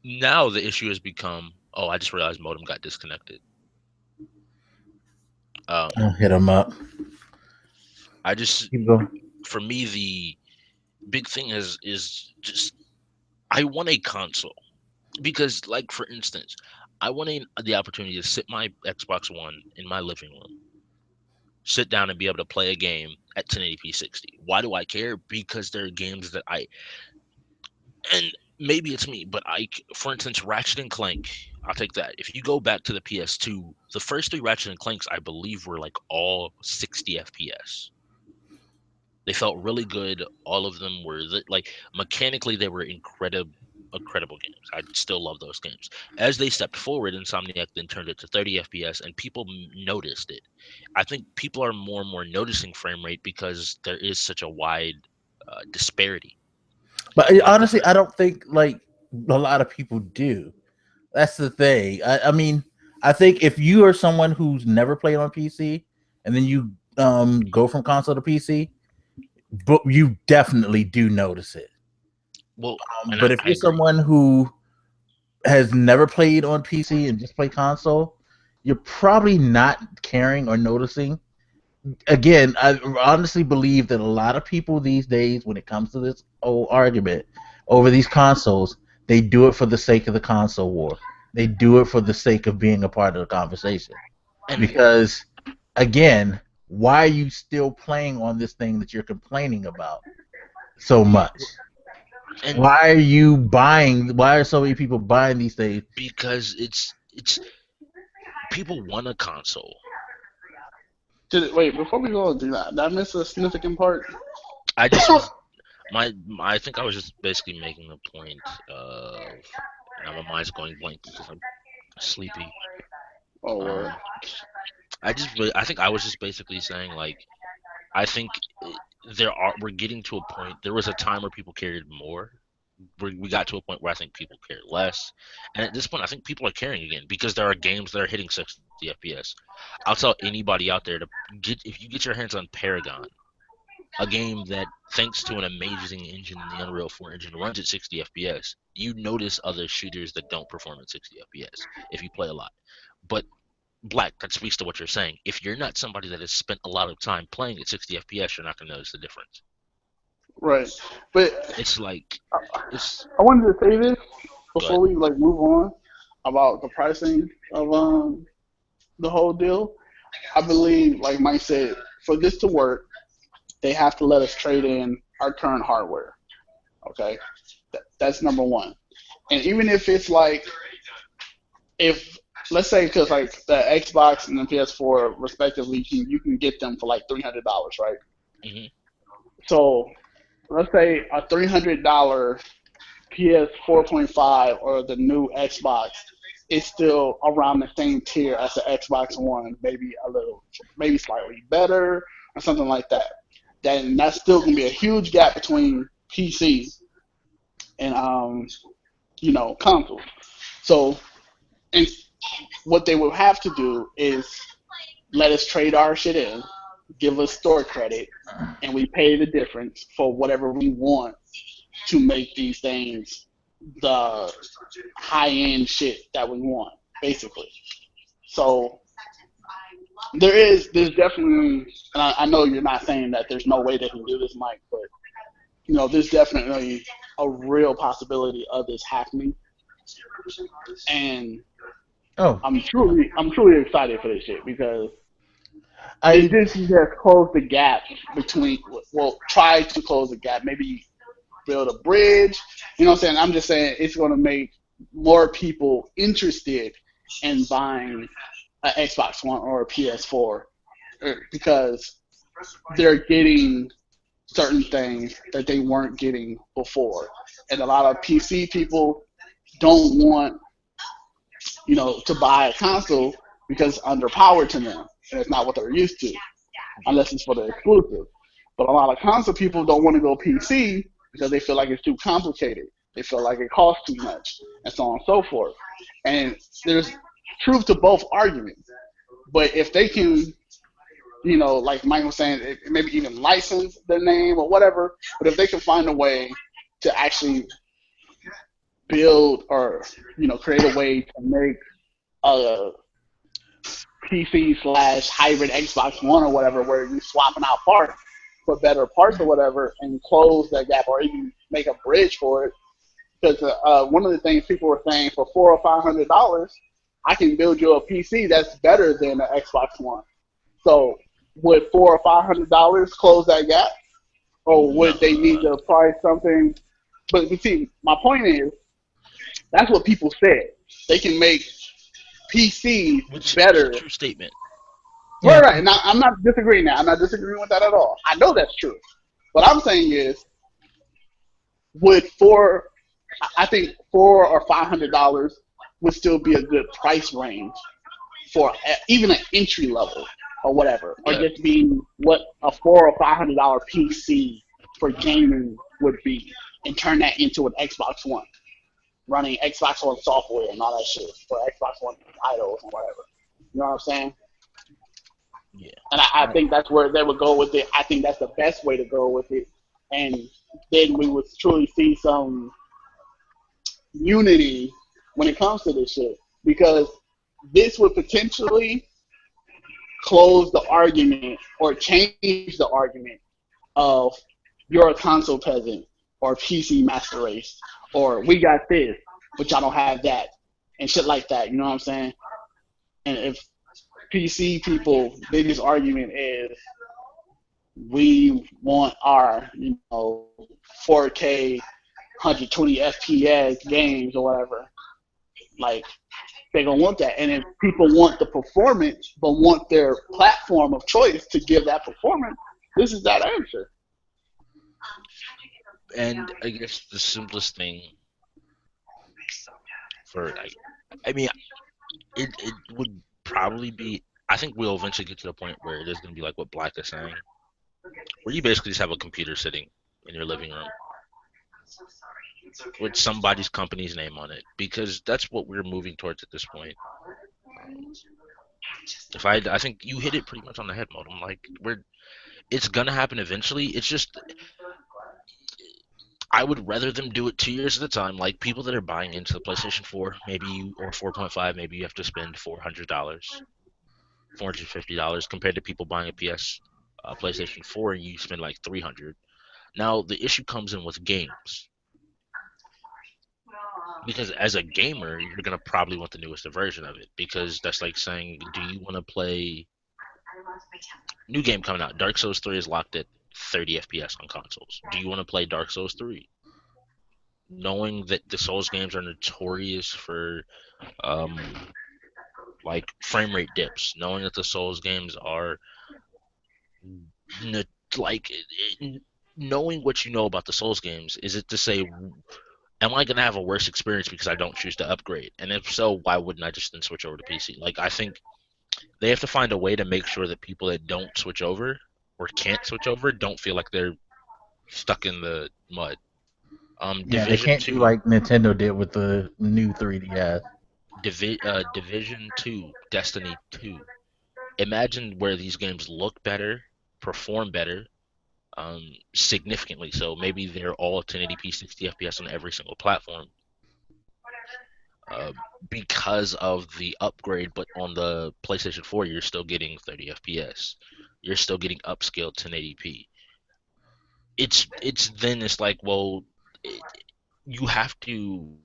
Now the issue has become, oh, I just realized modem got disconnected. I'll hit them up. I just, Keep going. for me, the big thing is just I want a console because, like, for instance, I want the opportunity to sit my Xbox One in my living room, sit down and be able to play a game at 1080p 60. Why do I care? Because there are games that and maybe it's me, but for instance, Ratchet and Clank, I'll take that. If you go back to the PS2, the first 3 Ratchet and Clanks, I believe, were like all 60 FPS. They felt really good. All of them were like mechanically, they were incredible games. I still love those games. As they stepped forward, Insomniac then turned it to 30 FPS, and people noticed it. I think people are more and more noticing frame rate because there is such a wide disparity. But honestly, I don't think like a lot of people do. That's the thing. I mean, I think if you are someone who's never played on PC and then you go from console to PC, but you definitely do notice it. Well, but if you're someone who has never played on PC and just play console, you're probably not caring or noticing. Again, I honestly believe that a lot of people these days, when it comes to this whole argument over these consoles, they do it for the sake of the console war. They do it for the sake of being a part of the conversation. Because, again, why are you still playing on this thing that you're complaining about so much? And why are so many people buying these things? Because it's people want a console. Wait, before we go do that, did I miss a significant part? I just I think I was just basically making the point of, and my mind's going blank because I'm sleepy. Oh, I think I was just basically saying, like, I think we're getting to a point. There was a time where people cared more. We got to a point where I think people care less, and at this point, I think people are caring again because there are games that are hitting 60 FPS. I'll tell anybody out there if you get your hands on Paragon, a game that, thanks to an amazing engine in the Unreal 4 engine, runs at 60 FPS. You notice other shooters that don't perform at 60 FPS if you play a lot. But Blak, that speaks to what you're saying. If you're not somebody that has spent a lot of time playing at 60 FPS, you're not going to notice the difference. Right, but it's like I wanted to say this before we move on about the pricing of the whole deal. I believe, like Mike said, for this to work, they have to let us trade in our current hardware. Okay, that's number one. And even if it's let's say, because like the Xbox and the PS4 respectively, you can get them for like $300, right? Mm-hmm. So let's say a $300 PS 4.5 or the new Xbox is still around the same tier as the Xbox One, maybe slightly better or something like that. Then that's still gonna be a huge gap between PC and console. So, and what they will have to do is let us trade our shit in, give us store credit, and we pay the difference for whatever we want to make these things the high-end shit that we want, basically. So there's definitely, and I know you're not saying that there's no way they can do this, Mike, but there's definitely a real possibility of this happening. And I'm truly excited for this shit because this just close the gap try to close the gap, maybe build a bridge. You know what I'm saying? I'm just saying it's going to make more people interested in buying an Xbox One or a PS4 because they're getting certain things that they weren't getting before. And a lot of PC people don't want, to buy a console because it's underpowered to them. And it's not what they're used to, unless it's for the exclusive. But a lot of console people don't want to go PC because they feel like it's too complicated. They feel like it costs too much, and so on and so forth. And there's truth to both arguments. But if they can, like Mike was saying, maybe even license their name or whatever, but if they can find a way to actually build or, create a way to make a PC/hybrid Xbox One or whatever, where you're swapping out parts for better parts or whatever, and close that gap, or even make a bridge for it. Because one of the things people were saying, for $400 or $500, I can build you a PC that's better than an Xbox One. So would $400 or $500 close that gap, or would they need to price something? But see, my point is, that's what people said. They can make PCs better. True statement. Yeah. Right. Now, I'm not disagreeing now. I'm not disagreeing with that at all. I know that's true. What I'm saying is, I think $400 or $500 would still be a good price range for even an entry level or whatever, or just being what a $400 or $500 PC for gaming would be, and turn that into an Xbox One, running Xbox One software and all that shit for Xbox One titles and whatever. You know what I'm saying? Yeah. And I think that's where they would go with it. I think that's the best way to go with it, and then we would truly see some unity when it comes to this shit, because this would potentially close the argument or change the argument of you're a console peasant or PC master race, or we got this but y'all don't have that, and shit like that. You know what I'm saying? And if PC people biggest argument is we want our 4K 120 FPS games or whatever, like, they're going to want that. And if people want the performance but want their platform of choice to give that performance, this is that answer. And I guess the simplest thing for, it would probably be, I think we'll eventually get to the point where it is going to be like what Blak is saying, where you basically just have a computer sitting in your living room with somebody's company's name on it, because that's what we're moving towards at this point. I think you hit it pretty much on the head, Modem. Like, it's gonna happen eventually. It's just, I would rather them do it 2 years at a time. Like, people that are buying into the PlayStation 4, or 4.5, maybe you have to spend $400, $450 compared to people buying a PlayStation 4 and you spend like $300. Now the issue comes in with games. Because as a gamer, you're going to probably want the newest version of it. Because that's like saying, do you want to play... New game coming out. Dark Souls 3 is locked at 30 FPS on consoles. Do you want to play Dark Souls 3? Knowing that the Souls games are notorious for like frame rate dips. Knowing that the Souls games are... knowing what you know about the Souls games, is it to say... Am I going to have a worse experience because I don't choose to upgrade? And if so, why wouldn't I just then switch over to PC? Like, I think they have to find a way to make sure that people that don't switch over or can't switch over don't feel like they're stuck in the mud. They can't do like Nintendo did with the new 3DS. Division 2, Destiny 2. Imagine where these games look better, perform better, significantly so. Maybe they're all 1080p 60 FPS on every single platform because of the upgrade, but on the PlayStation 4 you're still getting 30 FPS, you're still getting upscaled 1080p. It's like, well, you have to,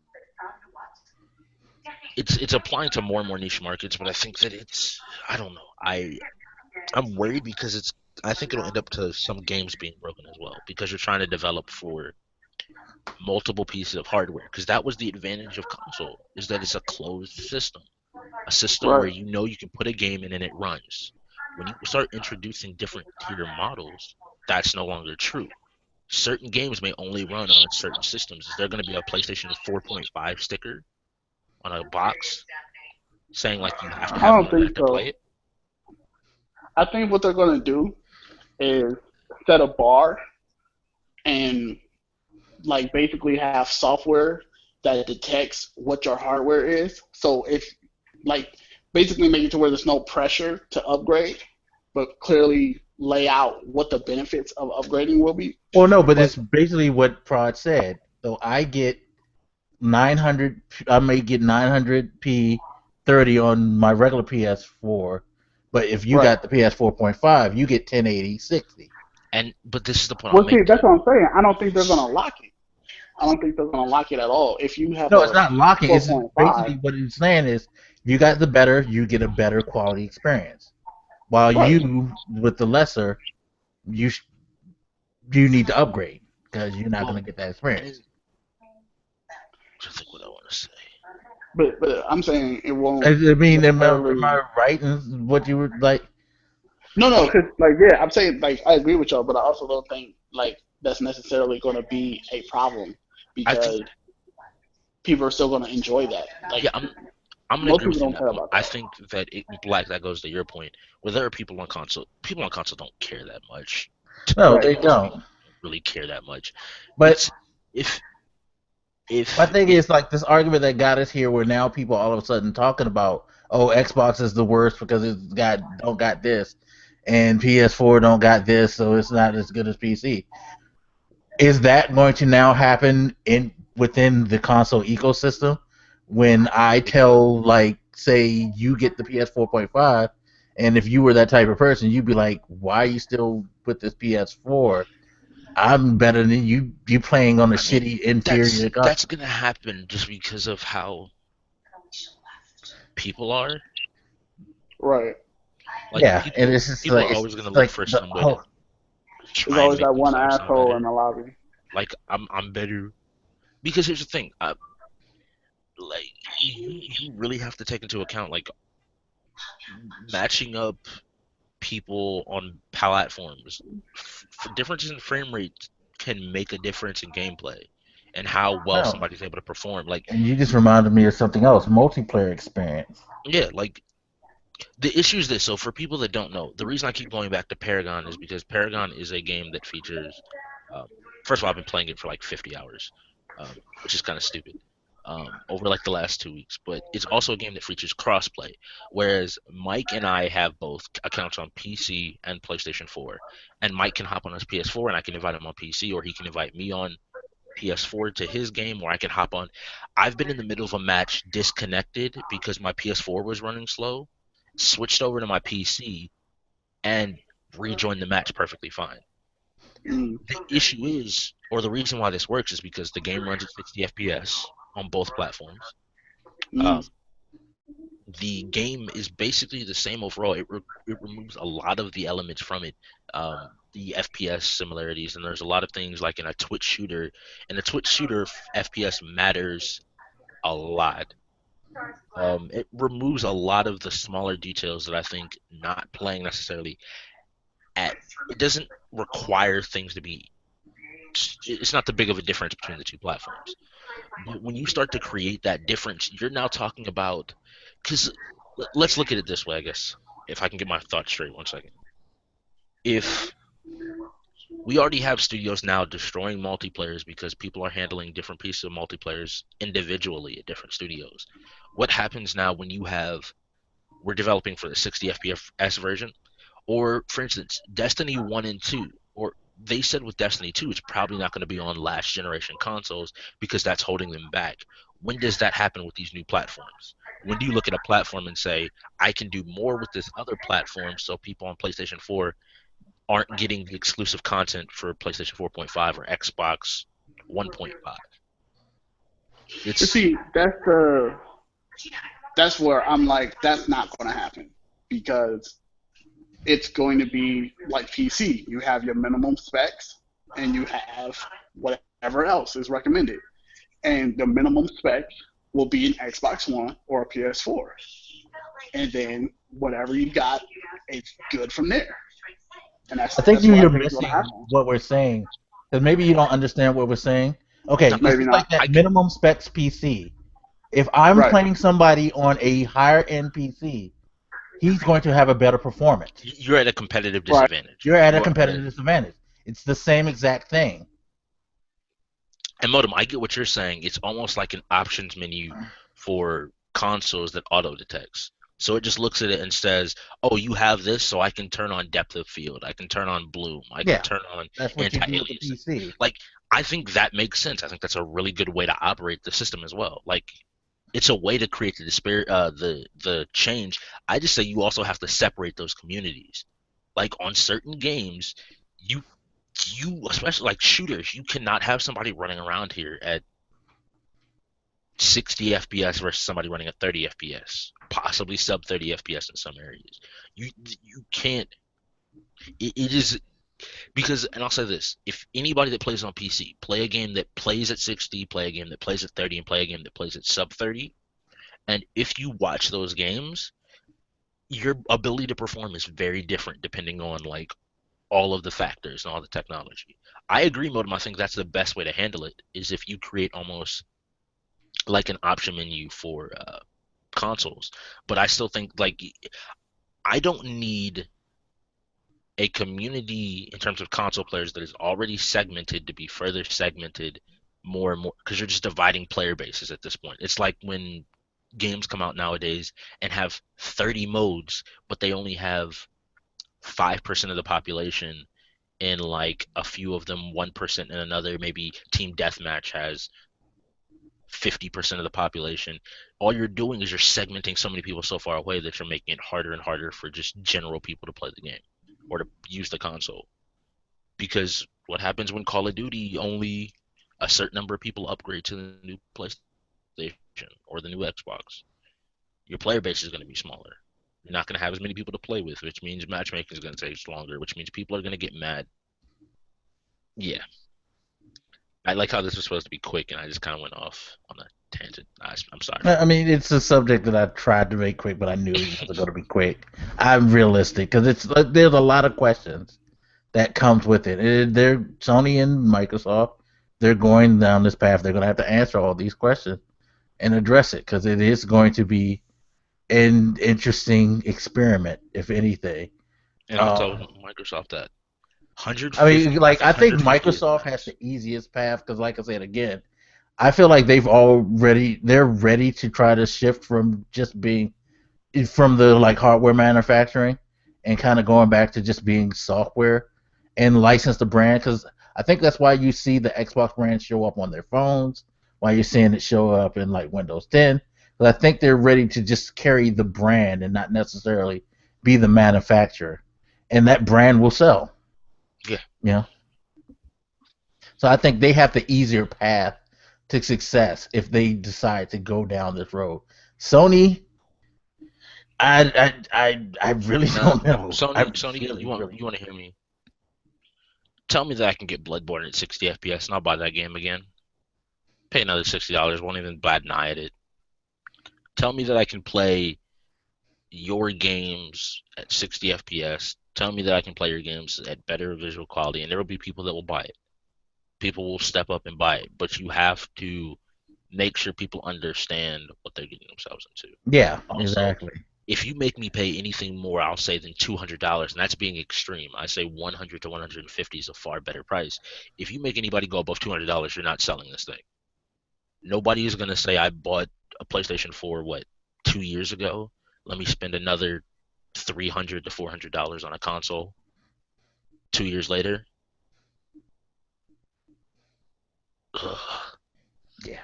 it's applying to more and more niche markets, but I think that I don't know, I'm worried because I think it'll end up to some games being broken as well, because you're trying to develop for multiple pieces of hardware. Because that was the advantage of console, is that it's a closed system, a system Right. where you can put a game in and it runs. When you start introducing different tier models, that's no longer true. Certain games may only run on certain systems. Is there going to be a PlayStation 4.5 sticker on a box saying like you have to have I don't internet think to play so. it? I think what they're going to do is set a bar and like basically have software that detects what your hardware is. So if like basically make it to where there's no pressure to upgrade, but clearly lay out what the benefits of upgrading will be. Well, no, but it's basically what Prod said. So I get 900. I may get 900p 30 on my regular PS4, but if you got the PS4.5, you get 1080 60. But this is the point. Well, see, that's what I'm saying. I don't think they're gonna lock it. I don't think they're gonna lock it at all. If you have it's not locking. It's basically 4.5, what it's saying is, if you got the better, you get a better quality experience. While you, with the lesser, you need to upgrade because you're not going to get that experience. I think what I want to say. But I'm saying it won't. I mean, am I right in what you were like? No, because like I'm saying like I agree with y'all, but I also don't think like that's necessarily going to be a problem because people are still going to enjoy that. Like, I'm gonna agree with you on that point. I think that Blak, that goes to your point, where there are people on console don't care that much. No, they don't really care that much. But if my thing is like this argument that got us here, where now people all of a sudden talking about, oh, Xbox is the worst because it's don't got this, and PS4 don't got this, so it's not as good as PC. Is that going to now happen within the console ecosystem? When I tell, like, say you get the PS4.5, and if you were that type of person, you'd be like, why are you still with this PS4? I'm better than you. You playing on a shitty interior. That's gonna happen just because of how people are. Right. Like, yeah, and it's just people like, are always gonna look for somebody. There's always that one asshole in the lobby. Like, I'm better. Because here's the thing. Like, you really have to take into account, like, matching up people on platforms. Differences in frame rate can make a difference in gameplay and how well somebody's able to perform. Like, and you just reminded me of something else: multiplayer experience. Yeah, like, the issue is this. So for people that don't know, the reason I keep going back to Paragon is because Paragon is a game that features. First of all, I've been playing it for like 50 hours, which is kind of stupid. Over like the last 2 weeks, but it's also a game that features crossplay, whereas Mike and I have both accounts on PC and PlayStation 4, and Mike can hop on his PS4 and I can invite him on PC, or he can invite me on PS4 to his game, or I can hop on. I've been in the middle of a match disconnected because my PS4 was running slow, switched over to my PC, and rejoined the match perfectly fine. The issue is, or the reason why this works, is because the game runs at 60 FPS on both platforms. The game is basically the same overall. It removes a lot of the elements from it, the FPS similarities, and there's a lot of things like in a Twitch shooter. In a Twitch shooter, FPS matters a lot. It removes a lot of the smaller details that I think not playing necessarily it doesn't require things to be. It's not that big of a difference between the two platforms. But when you start to create that difference, you're now talking about, because let's look at it this way, I guess, if I can get my thoughts straight. 1 second. If we already have studios now destroying multiplayers because people are handling different pieces of multiplayers individually at different studios, what happens now when we're developing for the 60 FPS version, or for instance, Destiny 1 and 2, or they said with Destiny 2, it's probably not going to be on last generation consoles because that's holding them back. When does that happen with these new platforms? When do you look at a platform and say, I can do more with this other platform, so people on PlayStation 4 aren't getting the exclusive content for PlayStation 4.5 or Xbox 1.5? See, that's where I'm like, that's not going to happen, because it's going to be like PC. You have your minimum specs, and you have whatever else is recommended. And the minimum spec will be an Xbox One or a PS4. And then whatever you got, it's good from there. And I think you're missing what we're saying, because maybe you don't understand what we're saying. Okay, maybe not. Like that minimum specs PC. If I'm playing somebody on a higher end PC, he's going to have a better performance. You're at a competitive disadvantage. You're at a competitive disadvantage. It's the same exact thing. And Modem, I get what you're saying. It's almost like an options menu for consoles that auto detects. So it just looks at it and says, "Oh, you have this, so I can turn on depth of field. I can turn on bloom. I can Yeah, turn on that's what you do with the anti-aliasing." PC. Like, I think that makes sense. I think that's a really good way to operate the system as well. Like, it's a way to create the change. I just say you also have to separate those communities. Like on certain games, you especially like shooters, you cannot have somebody running around here at 60 FPS versus somebody running at 30 FPS, possibly sub 30 FPS in some areas. You can't. It is because, and I'll say this: if anybody that plays on PC play a game that plays at 60, play a game that plays at 30, and play a game that plays at sub 30, and if you watch those games, your ability to perform is very different depending on like all of the factors and all the technology. I agree, Modem. I think that's the best way to handle it is if you create almost like an option menu for consoles. But I still think like I don't need a community in terms of console players that is already segmented to be further segmented more and more because you're just dividing player bases at this point. It's like when games come out nowadays and have 30 modes, but they only have 5% of the population in like a few of them 1% in another. Maybe Team Deathmatch has 50% of the population. All you're doing is you're segmenting so many people so far away that you're making it harder and harder for just general people to play the game or to use the console. Because what happens when Call of Duty only a certain number of people upgrade to the new PlayStation or the new Xbox? Your player base is going to be smaller. You're not going to have as many people to play with, which means matchmaking is going to take longer, which means people are going to get mad. Yeah. I like how this was supposed to be quick, and I just kind of went off on a tangent. I'm sorry. I mean, it's a subject that I tried to make quick, but I knew it wasn't going to be quick. I'm realistic because there's a lot of questions that comes with it. They're Sony and Microsoft. They're going down this path. They're going to have to answer all these questions and address it because it is going to be an interesting experiment, if anything. And I'll tell Microsoft that. I mean, like, I think Microsoft has the easiest path because, like I said again, I feel like they're ready to try to shift from just being from the like hardware manufacturing and kind of going back to just being software and license the brand because I think that's why you see the Xbox brand show up on their phones, why you're seeing it show up in like Windows 10. But I think they're ready to just carry the brand and not necessarily be the manufacturer, and that brand will sell. Yeah. Yeah. So I think they have the easier path to success if they decide to go down this road. Sony, I really don't know. Sony, you want to hear me? Tell me that I can get Bloodborne at 60 FPS and I'll buy that game again. Pay another $60, won't even bat an eye at it. Tell me that I can play your games at 60 FPS. Tell me that I can play your games at better visual quality, and there will be people that will buy it. People will step up and buy it, but you have to make sure people understand what they're getting themselves into. Yeah, Also, exactly. If you make me pay anything more, I'll say than $200, and that's being extreme. I say 100 to 150 is a far better price. If you make anybody go above $200, you're not selling this thing. Nobody is gonna say I bought a PlayStation 4 2 years ago. Let me spend another $300 to $400 on a console 2 years later. Ugh. Yeah,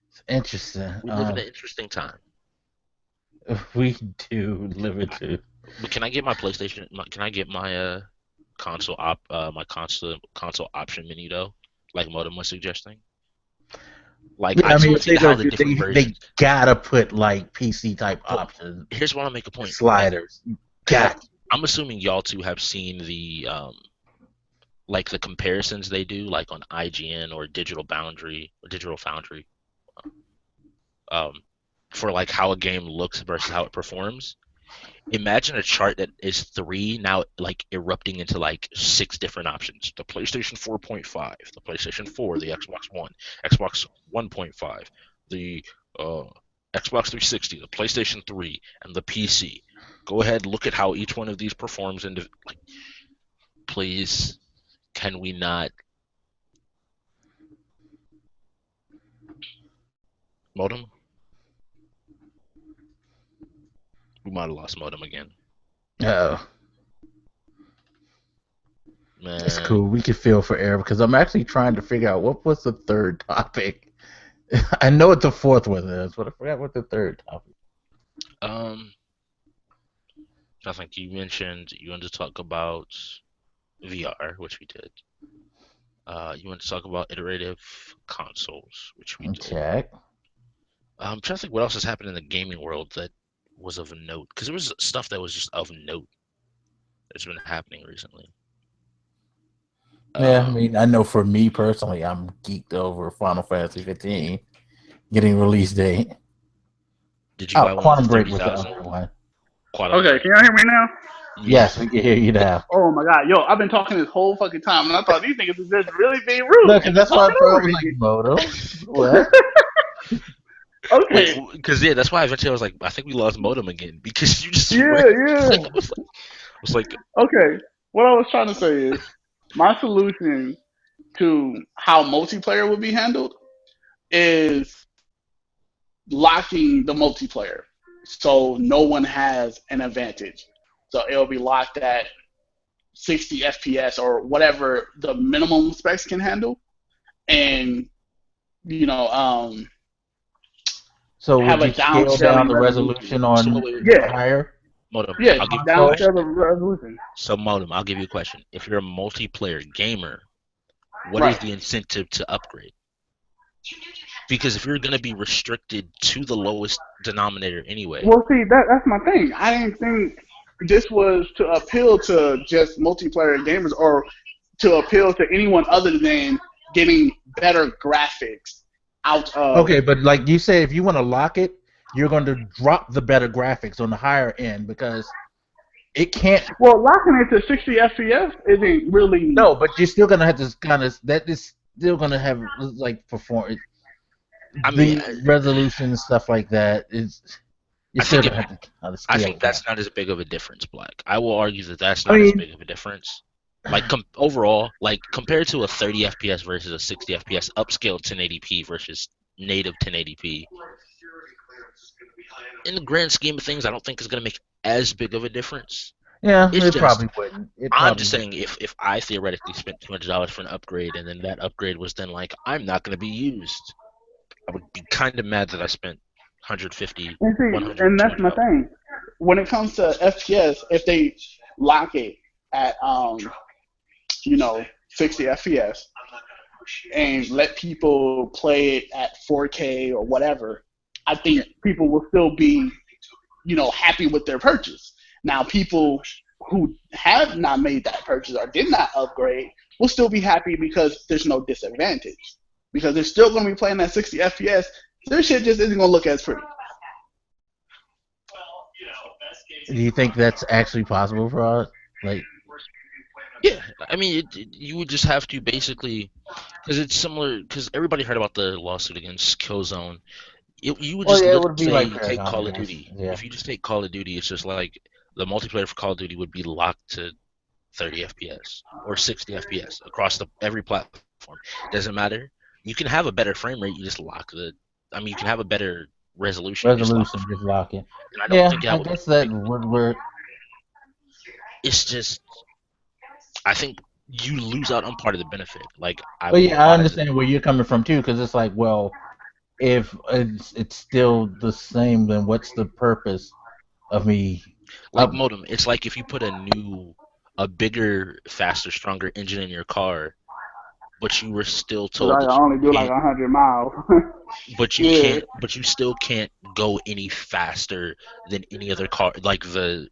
it's interesting. We live in an interesting time. We do live it too. But can I get my PlayStation? Can I get my console console option menu though? Like Modem was suggesting. Like Yeah, I just want to see how the different versions. They gotta put like PC type options. Here's what I'll make a point. Sliders. I'm assuming y'all two have seen the like the comparisons they do, like on IGN or Digital Foundry, for like how a game looks versus how it performs. Imagine a chart that is 3 now like erupting into like 6 different options. The PlayStation 4.5, the PlayStation 4, the Xbox One, Xbox 1.5, the Xbox 360, the PlayStation 3, and the PC. Go ahead, look at how each one of these performs, and like, please, can we not? Modem? We might have lost modem again. Oh, Man. it's cool. We can feel for error because I'm actually trying to figure out what was the third topic. I know what the fourth one is, but I forgot what the third topic. I think you mentioned you wanted to talk about VR, which we did. You want to talk about iterative consoles, which we did. Check. I'm trying to think what else has happened in the gaming world that was of note, because there was stuff that was just of note that's been happening recently. Yeah, I mean, I know for me personally, I'm geeked over Final Fantasy 15 getting release date. Did you buy one Quantum for Break was the 30,000? other one. Okay, can y'all hear me now? Yes, we can hear you now. Oh my god, yo, I've been talking this whole fucking time, and I thought these niggas was just really being rude. No, because that's why I was like, Moto. What? Okay. Because that's why eventually I was like, I think we lost modem again because you just Yeah. I was like, okay. What I was trying to say is my solution to how multiplayer would be handled is locking the multiplayer, so no one has an advantage. So it'll be locked at 60 FPS or whatever the minimum specs can handle, and so have would a you scale down the resolution on higher? Modem. Yeah, I'll give you downscale the resolution. So Modem, I'll give you a question. If you're a multiplayer gamer, what is the incentive to upgrade? Because if you're going to be restricted to the lowest denominator anyway. Well, see, that's my thing. I didn't think this was to appeal to just multiplayer gamers or to appeal to anyone other than getting better graphics out of... Okay, but like you said, if you want to lock it, you're going to drop the better graphics on the higher end because it can't... Well, locking it to 60 FPS isn't really... No, but you're still going to have to kind of... That is still going to have, like, perform... I mean, the resolution and stuff like that is... I think that's not as big of a difference, Blak. I will argue that that's not as big of a difference. Like overall, like compared to a 30 FPS versus a 60 FPS, upscaled 1080p versus native 1080p. In the grand scheme of things, I don't think it's going to make as big of a difference. Yeah, it probably wouldn't. I'm just saying, if I theoretically spent $200 for an upgrade, and then that upgrade was then like, I'm not going to be used, I would be kind of mad that I spent 150, and 100, and that's my thing. When it comes to FPS, if they lock it at 60 FPS and let people play it at 4K or whatever, I think people will still be, happy with their purchase. Now, people who have not made that purchase or did not upgrade will still be happy because there's no disadvantage. Because they're still going to be playing at 60 FPS. Their shit just isn't going to look as pretty. Do you think that's actually possible for us? Yeah, I mean, you would just have to basically, because it's similar, because everybody heard about the lawsuit against Killzone. You would just take Call of Duty. Yeah. If you just take Call of Duty, it's just like the multiplayer for Call of Duty would be locked to 30 FPS or 60 FPS across every platform. Doesn't matter. You can have a better frame rate. You just lock you can have a better resolution. Just lock it. And I don't think I guess that would work. It's just, I think you lose out on part of the benefit. I understand where you're coming from too, because it's like, well, if it's still the same, then what's the purpose of me? Modem, it's like if you put a bigger, faster, stronger engine in your car, but you were still told that I only do like 100 miles. But you can't. But you still can't go any faster than any other car, like the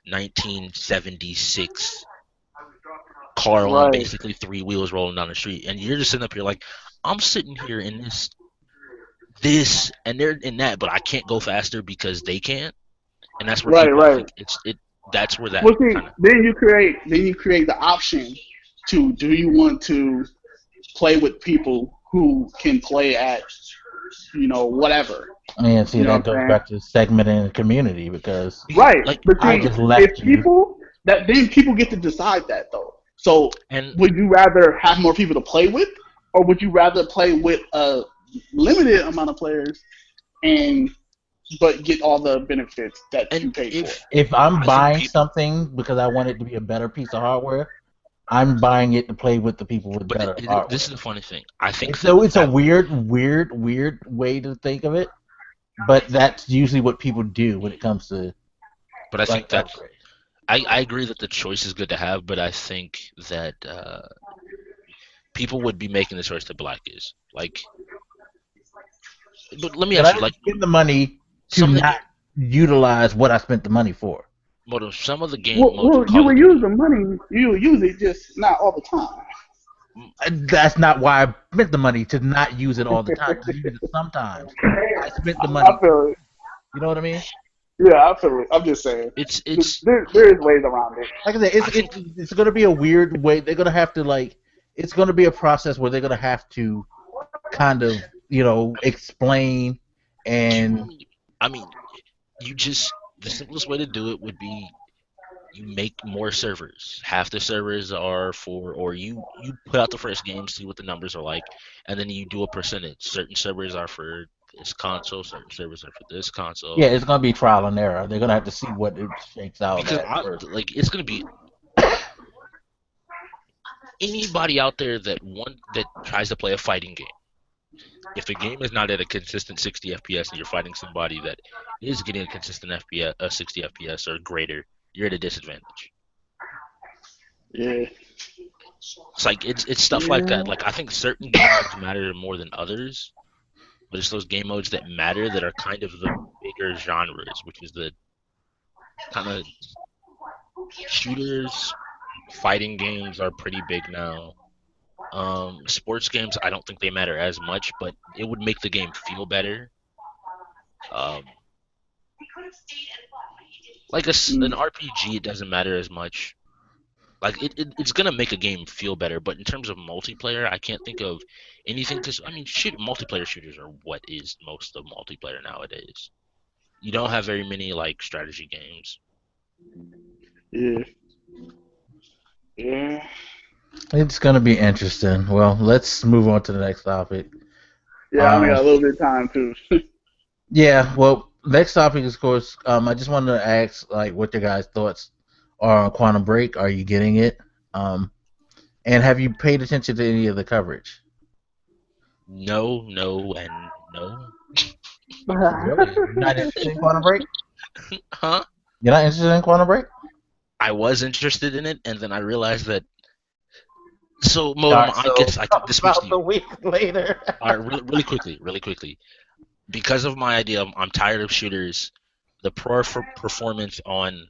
1976 car on basically 3 wheels rolling down the street, and you're just sitting up here like, I'm sitting here in this, and they're in that, but I can't go faster because they can't, and that's where that's where that. Well, see, then you create the option to, do you want to play with people who can play at whatever. That goes back to segmenting the community, because but see, if people then people get to decide that though. So And would you rather have more people to play with, or would you rather play with a limited amount of players but get all the benefits that you paid for? If I'm I think buying people, something because I want it to be a better piece of hardware, I'm buying it to play with the people with but better hardware. this is the funny thing. I think So it's a that weird way to think of it, but that's usually what people do when it comes to. But I think like, that's upgrades. I agree that the choice is good to have, but I think that people would be making the choice that Blak is. Like, but let me But I ask you, didn't like, spend the money to some of the not utilize what I spent the money for. some of the game modes Well, in you Call of would Duty. use the money. You would use it, just not all the time. That's not why I spent the money, to not use it all the time, to use it sometimes. I spent the money. I feel it. You know what I mean? Yeah, I feel it. I'm just saying. It's There is ways around it. Like I said, I think it's going to be a weird way. They're going to have to it's going to be a process where they're going to have to kind of explain and. I mean, the simplest way to do it would be you make more servers. Half the servers are for, or you put out the first game, see what the numbers are like, and then you do a percentage. Certain servers are for this console, certain servers are for this console. Yeah, it's going to be trial and error. They're going to have to see what it shakes out Because at first. it's gonna be anybody out there that tries to play a fighting game. If the game is not at a consistent 60 FPS and you're fighting somebody that is getting a consistent FPS, 60 FPS or greater, you're at a disadvantage. Yeah. It's like it's stuff like that. Like, I think certain game modes matter more than others, but it's those game modes that matter that are kind of the bigger genres, which is the kind of shooters. Fighting games are pretty big now. Sports games, I don't think they matter as much, but it would make the game feel better. Like an RPG, it doesn't matter as much. Like it's gonna make a game feel better, but in terms of multiplayer, I can't think of anything. Because I mean, multiplayer shooters are what is most of multiplayer nowadays. You don't have very many like strategy games. Yeah. Yeah. It's going to be interesting. Well, let's move on to the next topic. Yeah, I only got a little bit of time too. Yeah, well, next topic is, of course, I just wanted to ask, what your guys' thoughts are on Quantum Break. Are you getting it? And have you paid attention to any of the coverage? No, and no. Really? You're not interested in Quantum Break? Huh? You're not interested in Quantum Break? I was interested in it, and then I realized that. So, Modem, I think this speaks to you. About a week later. All right, really quickly. Because of my idea, I'm tired of shooters. The performance on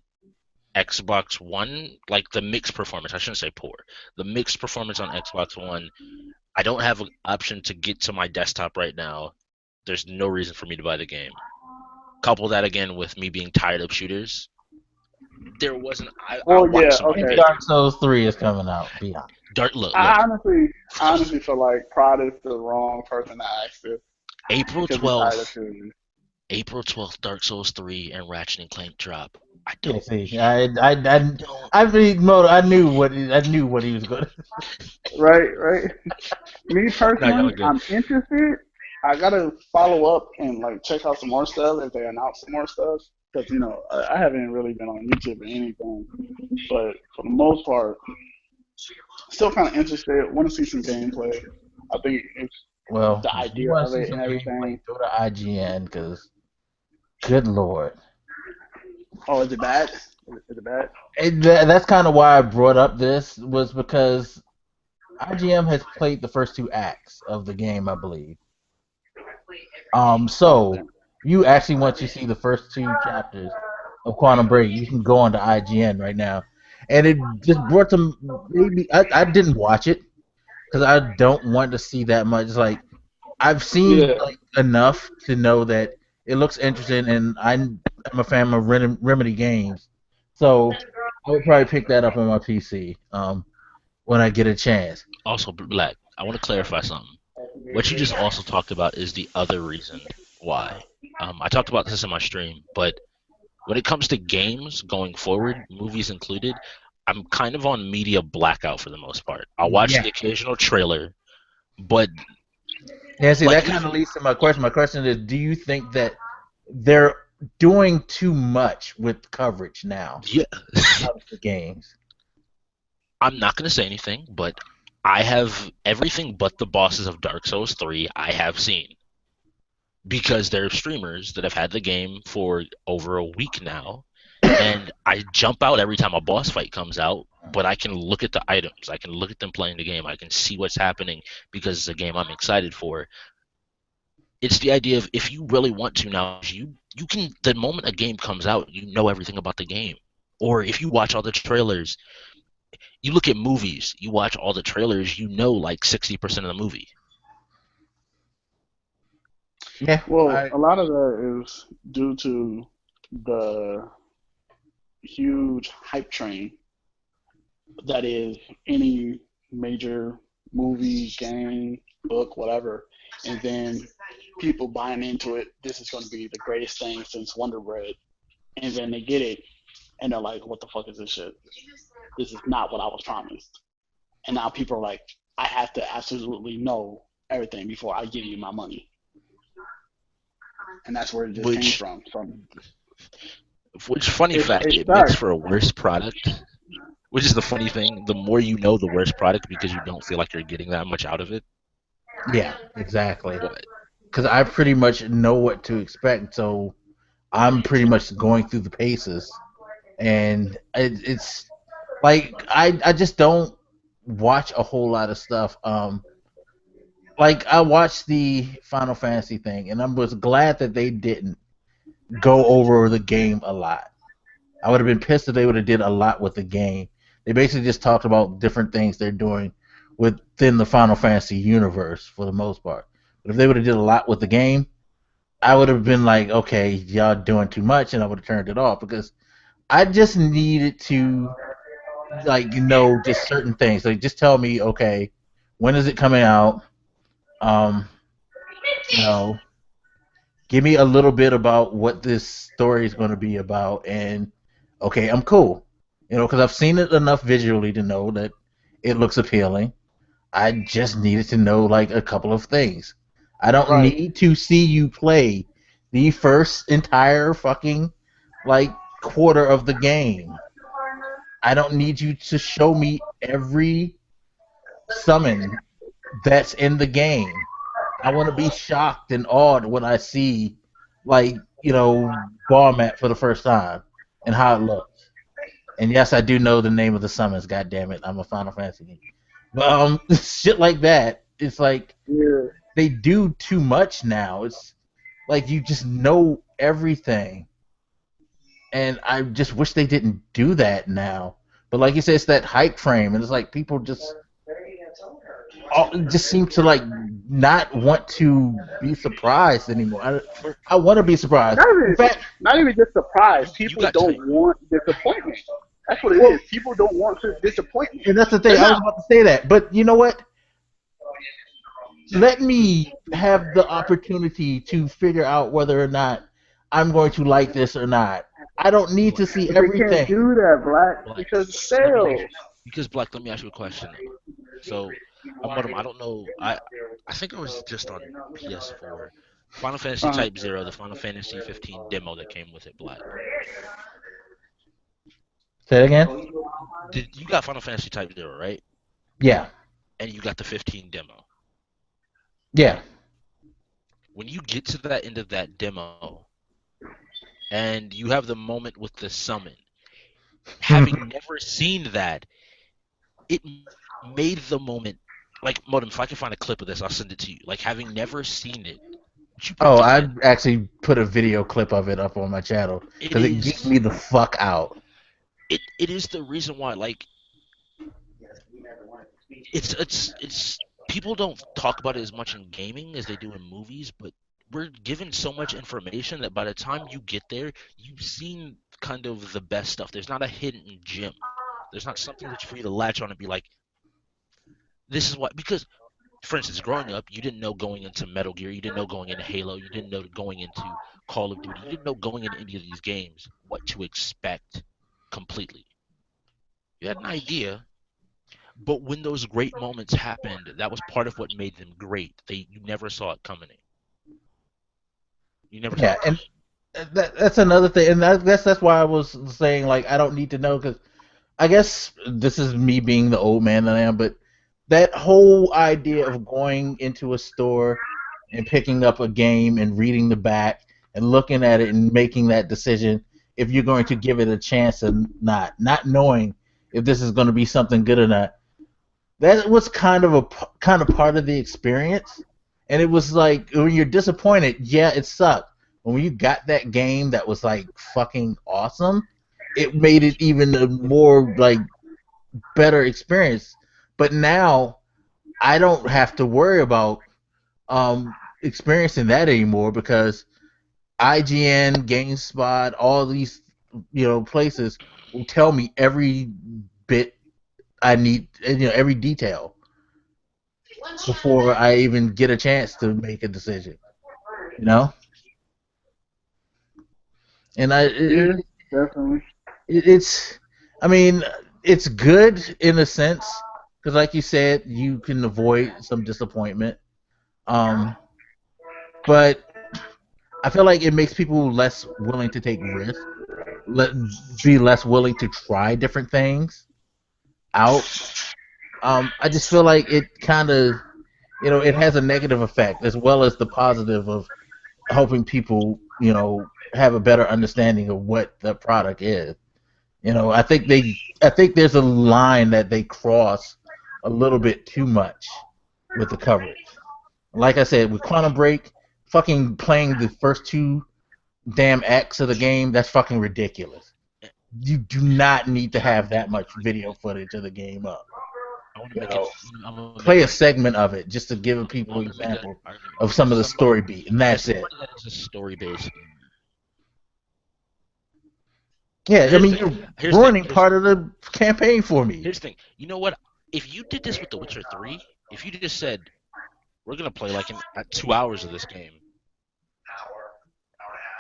Xbox One, like the mixed performance, I shouldn't say poor. The mixed performance on Xbox One, I don't have an option to get to my desktop right now. There's no reason for me to buy the game. Couple that again with me being tired of shooters. There wasn't. I'll watch somebody okay. Dark Souls 3 is coming out. Be honest. Look. I honestly feel like Prod is the wrong person to ask this. April 12th, Dark Souls 3 and Ratchet and Clank drop. I don't. Yeah, I knew what he was going to. Right. Me personally, I'm interested. I gotta follow up and check out some more stuff if they announce some more stuff, because I haven't really been on YouTube or anything. But for the most part, still kind of interested. Want to see some gameplay. I think it's the idea of it and everything. Go to IGN, because good lord. Oh, is it bad? Is it bad? That's kind of why I brought up this, was because IGN has played the first 2 acts of the game, I believe. So you actually want to see the first 2 chapters of Quantum Break, you can go on to IGN right now, and it just brought some. Maybe I didn't watch it because I don't want to see that much. Like, I've seen enough to know that it looks interesting, and I'm a fan of Remedy games, so I would probably pick that up on my PC when I get a chance. Also, Blak, I want to clarify something. What you just also talked about is the other reason why. I talked about this in my stream, but when it comes to games going forward, movies included, I'm kind of on media blackout for the most part. I'll watch Yeah. the occasional trailer, but Yeah, see, like that kind of leads to my question. My question is, do you think that they're doing too much with coverage now yeah, of the games? I'm not gonna say anything, but I have everything but the bosses of Dark Souls 3 I have seen. Because there are streamers that have had the game for over a week now, and I jump out every time a boss fight comes out, but I can look at the items, I can look at them playing the game, I can see what's happening because it's a game I'm excited for. It's the idea of if you really want to now, you can, the moment a game comes out, you know everything about the game. Or if you watch all the trailers, you look at movies, you watch all the trailers, you know like 60% of the movie. Yeah. Well, a lot of that is due to the huge hype train that is any major movie, game, book, whatever, and then people buying into it. This is going to be the greatest thing since Wonder Bread, and then they get it, and they're like, "What the fuck is this shit? This is not what I was promised." And now people are like, "I have to absolutely know everything before I give you my money," and that's where it just came from. Which funny fact, it makes for a worse product. Which is the funny thing, the more you know, the worse product because you don't feel like you're getting that much out of it. Yeah, exactly. But Because I pretty much know what to expect, so I'm pretty much going through the paces, and it's like I just don't watch a whole lot of stuff. Like I watched the Final Fantasy thing, and I was glad that they didn't go over the game a lot. I would have been pissed if they would have did a lot with the game. They basically just talked about different things they're doing within the Final Fantasy universe for the most part. But if they would have did a lot with the game, I would have been like, okay, y'all doing too much, and I would have turned it off because I just needed to, like, just certain things. Like, just tell me, okay, when is it coming out? Um, you know, give me a little bit about what this story is going to be about, and okay, I'm cool. Because I've seen it enough visually to know that it looks appealing. I just needed to know like a couple of things. I don't need to see you play the first entire fucking like quarter of the game. I don't need you to show me every summon that's in the game. I want to be shocked and awed when I see, like, ball mat for the first time and how it looks. And yes, I do know the name of the summons. God damn it, I'm a Final Fantasy geek. But shit like that, it's like they do too much now. It's like you just know everything, and I just wish they didn't do that now. But like you said, it's that hype frame, and it's like people just seem to like not want to be surprised anymore. I want to be surprised. Not even just surprised. People don't want disappointment. That's what it is. People don't want disappointment. And that's the thing. I was about to say that, but you know what? Let me have the opportunity to figure out whether or not I'm going to like this or not. I don't need to see everything. They can't do that, Blak, because sales. Because Blak, let me ask you a question. So, I don't know. I think I was just on PS4. Final Fantasy Type 0, the Final Fantasy 15 demo that came with it, Blak. Say it again? You got Final Fantasy Type 0, right? Yeah. And you got the 15 demo. Yeah. When you get to that end of that demo, and you have the moment with the summon, having never seen that, it made the moment, like, Modem, if I can find a clip of this, I'll send it to you. Like, having never seen it. I actually put a video clip of it up on my channel because it geeked me the fuck out. It is the reason why, like, it's people don't talk about it as much in gaming as they do in movies, but we're given so much information that by the time you get there, you've seen kind of the best stuff. There's not a hidden gem. There's not something that for you to latch on and be like, this is what, because, for instance, growing up, you didn't know going into Metal Gear, you didn't know going into Halo, you didn't know going into Call of Duty, you didn't know going into any of these games what to expect completely. You had an idea, but when those great moments happened, that was part of what made them great. You never saw it coming. You never saw Yeah, it and coming. that's another thing, and I guess that's why I was saying like I don't need to know because I guess this is me being the old man that I am, but that whole idea of going into a store and picking up a game and reading the back and looking at it and making that decision if you're going to give it a chance or not knowing if this is going to be something good or not. That was kind of part of the experience, and it was like when you're disappointed, yeah, it sucked. But when you got that game that was like fucking awesome, it made it even a more like better experience. But now I don't have to worry about experiencing that anymore because IGN, GameSpot, all these places will tell me every bit I need, every detail before I even get a chance to make a decision. You know, and Yeah, definitely. it's, I mean, it's good in a sense because, like you said, you can avoid some disappointment. Um, but I feel like it makes people less willing to take risks, let be less willing to try different things out. I just feel like it kind of, it has a negative effect as well as the positive of helping people, have a better understanding of what the product is. I think there's a line that they cross a little bit too much with the coverage. Like I said, with Quantum Break, fucking playing the first two damn acts of the game, that's fucking ridiculous. You do not need to have that much video footage of the game up. I want to You make it. know, I'm gonna make play an a argument. segment of it just to give I'm people an gonna make an example argument of some as of the somebody story beat, and that's it. that is a story based gamer. Yeah, I Here's mean, the you're here's the thing. ruining part of the campaign for me. Here's the thing. You know what? If you did this with The Witcher 3, if you just said we're gonna play like 2 hours of this game,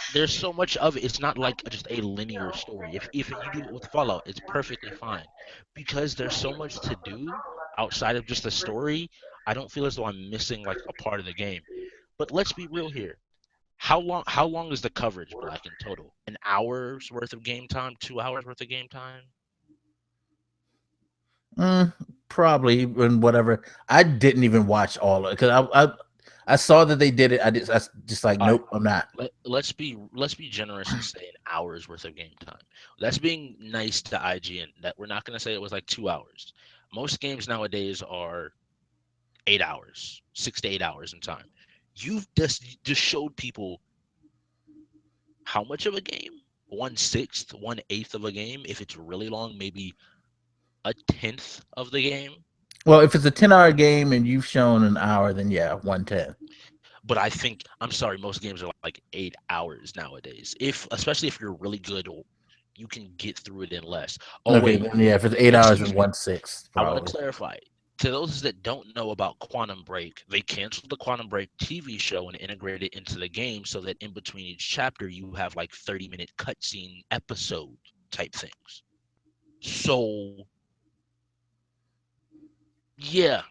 there's so much of it. It's not like just a linear story. If you do it with Fallout, it's perfectly fine because there's so much to do outside of just the story. I don't feel as though I'm missing like a part of the game. But let's be real here. How long is the coverage, Blak, in total? An hour's worth of game time? 2 hours worth of game time? Mm, probably and whatever. I didn't even watch all of it because I saw that they did it. I just like All right. nope, I'm not. Let's be generous and say an hour's worth of game time. That's being nice to IGN. That we're not gonna say it was like 2 hours. Most games nowadays are 8 hours, 6 to 8 hours in time. You've just showed people how much of a game? 1/6, 1/8 of a game. If it's really long, maybe a tenth of the game. Well, if it's a 10-hour game and you've shown an hour, then yeah, 110. But I think I'm sorry, most games are like 8 hours nowadays. Especially if you're really good, you can get through it in less. Oh Okay, wait, then yeah, if it's 8 hours and excuse me. 1/6, I want to probably. clarify. To those that don't know about Quantum Break, they canceled the Quantum Break TV show and integrated it into the game so that in between each chapter you have like 30-minute cutscene episode type things. So yeah,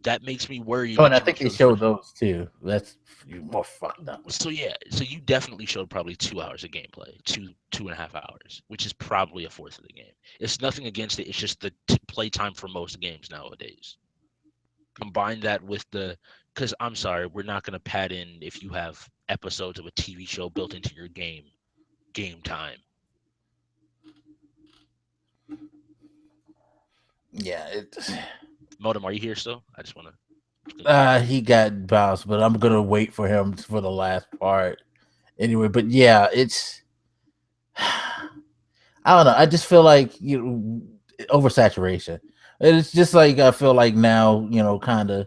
that makes me worried Oh, and that I you would think they show this much. showed those too. That's more fucked up. So yeah, so you definitely showed probably 2 hours of gameplay, 2.5 hours, which is probably a fourth of the game. It's nothing against it. It's just the play time for most games nowadays. Combine that with because I'm sorry, we're not going to pad in if you have episodes of a TV show built into your game time. Yeah, Modem, are you here still? I just want to. he got bounced, but I'm gonna wait for him for the last part anyway. But yeah, it's I don't know. I just feel like oversaturation. It's just like I feel like now, kind of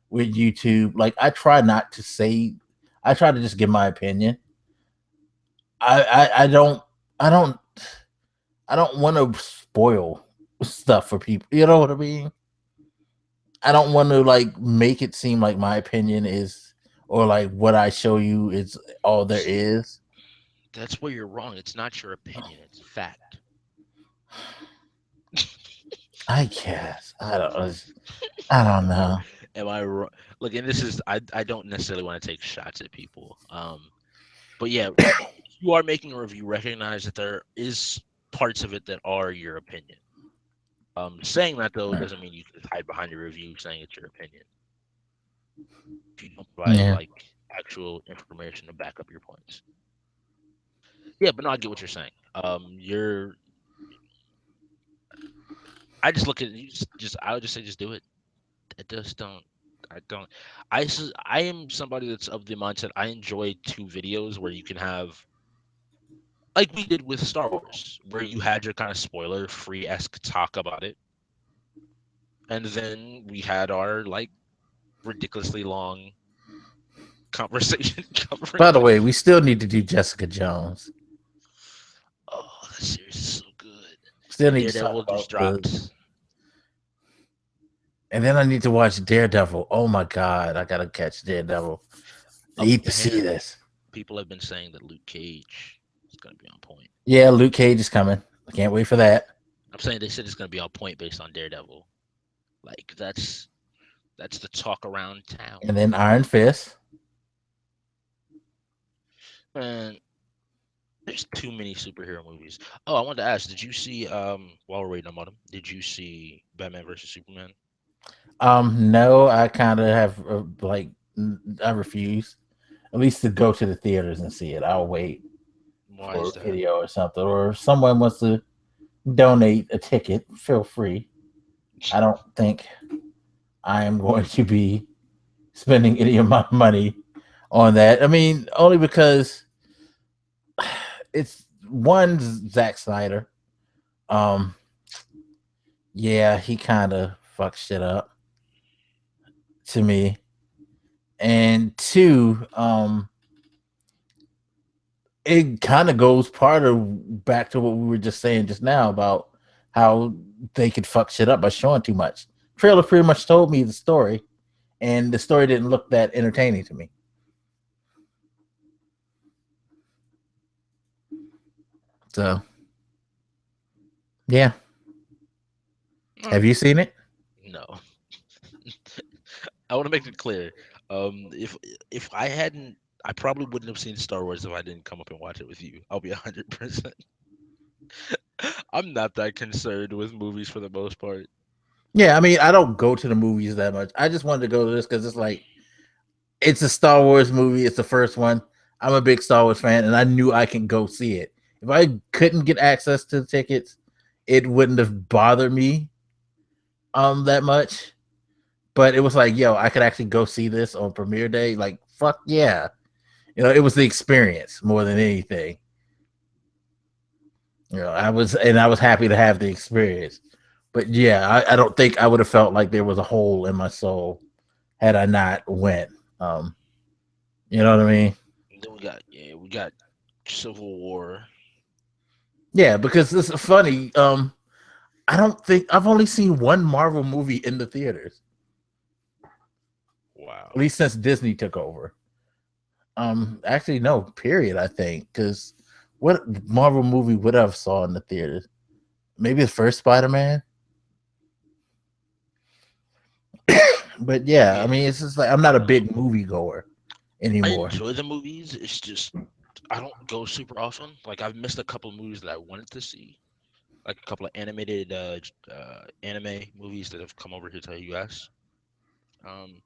with YouTube. Like I try not to say, I try to just give my opinion. I don't I don't I don't want to spoil stuff for people. You know what I mean? I don't want to like make it seem like my opinion is or like what I show you is all there is. That's where you're wrong. It's not your opinion. It's fact. I guess I don't know. Am I wrong? Look, and this is I don't necessarily want to take shots at people. But yeah, if you are making a review, recognize that there is parts of it that are your opinion. Saying that though doesn't mean you can hide behind your review saying it's your opinion. If you don't provide Yeah. like actual information to back up your points. Yeah, but no, I get what you're saying. You're I just look at you just I would just say just do it. It just don't. I don't. I am somebody that's of the mindset I enjoy two videos where you can have like we did with Star Wars, where you had your kind of spoiler free esque talk about it, and then we had our like ridiculously long conversation covering By the it. way, we still need to do Jessica Jones. Oh, that series is so good. Still And need to talk Daredevil just about the. dropped. And then I need to watch Daredevil. Oh my god, I gotta catch Daredevil. I need to see Apparently, this. people have been saying that Luke Cage is gonna be on point. Yeah, Luke Cage is coming. I can't wait for that. I'm saying they said it's gonna be on point based on Daredevil. Like that's the talk around town. And then Iron Fist. And there's too many superhero movies. Oh, I wanted to ask, did you see while we're waiting on Modem, did you see Batman versus Superman? No, I kind of have I refuse at least to go to the theaters and see it. I'll wait Why for is a that? video or something, or if someone wants to donate a ticket. Feel free. I don't think I am going to be spending any of my money on that. I mean, only because it's one Zack Snyder. Um, yeah, he kind of fucked shit up to me, and two, it kind of goes part of back to what we were just saying just now about how they could fuck shit up by showing too much. Trailer pretty much told me the story, and the story didn't look that entertaining to me. So, yeah. Have you seen it? No. I want to make it clear. If I hadn't, I probably wouldn't have seen Star Wars if I didn't come up and watch it with you. I'll be 100%. I'm not that concerned with movies for the most part. Yeah, I mean, I don't go to the movies that much. I just wanted to go to this because it's like it's a Star Wars movie. It's the first one. I'm a big Star Wars fan, and I knew I can go see it. If I couldn't get access to the tickets, it wouldn't have bothered me that much. But it was like, yo, I could actually go see this on premiere day. Like, fuck yeah. It was the experience more than anything. I was happy to have the experience. But yeah, I don't think I would have felt like there was a hole in my soul had I not went. You know what I mean? And then we got Civil War. Yeah, because it's funny. I don't think I've only seen one Marvel movie in the theaters. Wow. At least since Disney took over. Actually, no. Period. I think because what Marvel movie would I have saw in the theaters? Maybe the first Spider-Man. But yeah, I mean, it's just like I'm not a big movie goer I anymore. enjoy the movies. It's just I don't go super often. Like I've missed a couple of movies that I wanted to see, like a couple of animated anime movies that have come over here to the U.S. Um,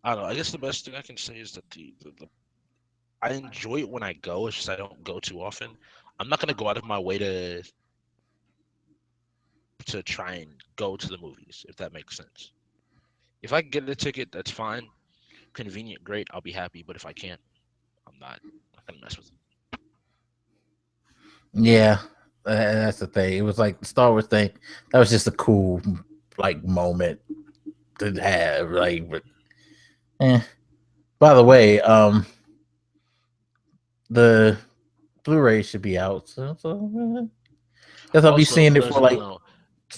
I don't know. I guess the best thing I can say is that the I enjoy it when I go. It's just I don't go too often. I'm not gonna go out of my way to try and go to the movies, if that makes sense. If I can get a ticket, that's fine. Convenient, great. I'll be happy. But if I can't, I'm not gonna mess with it. Yeah, that's the thing. It was like the Star Wars thing. That was just a cool like moment to have. Like, but, by the way, the Blu-ray should be out. So guess I'll be Also, seeing for it those for that like don't know,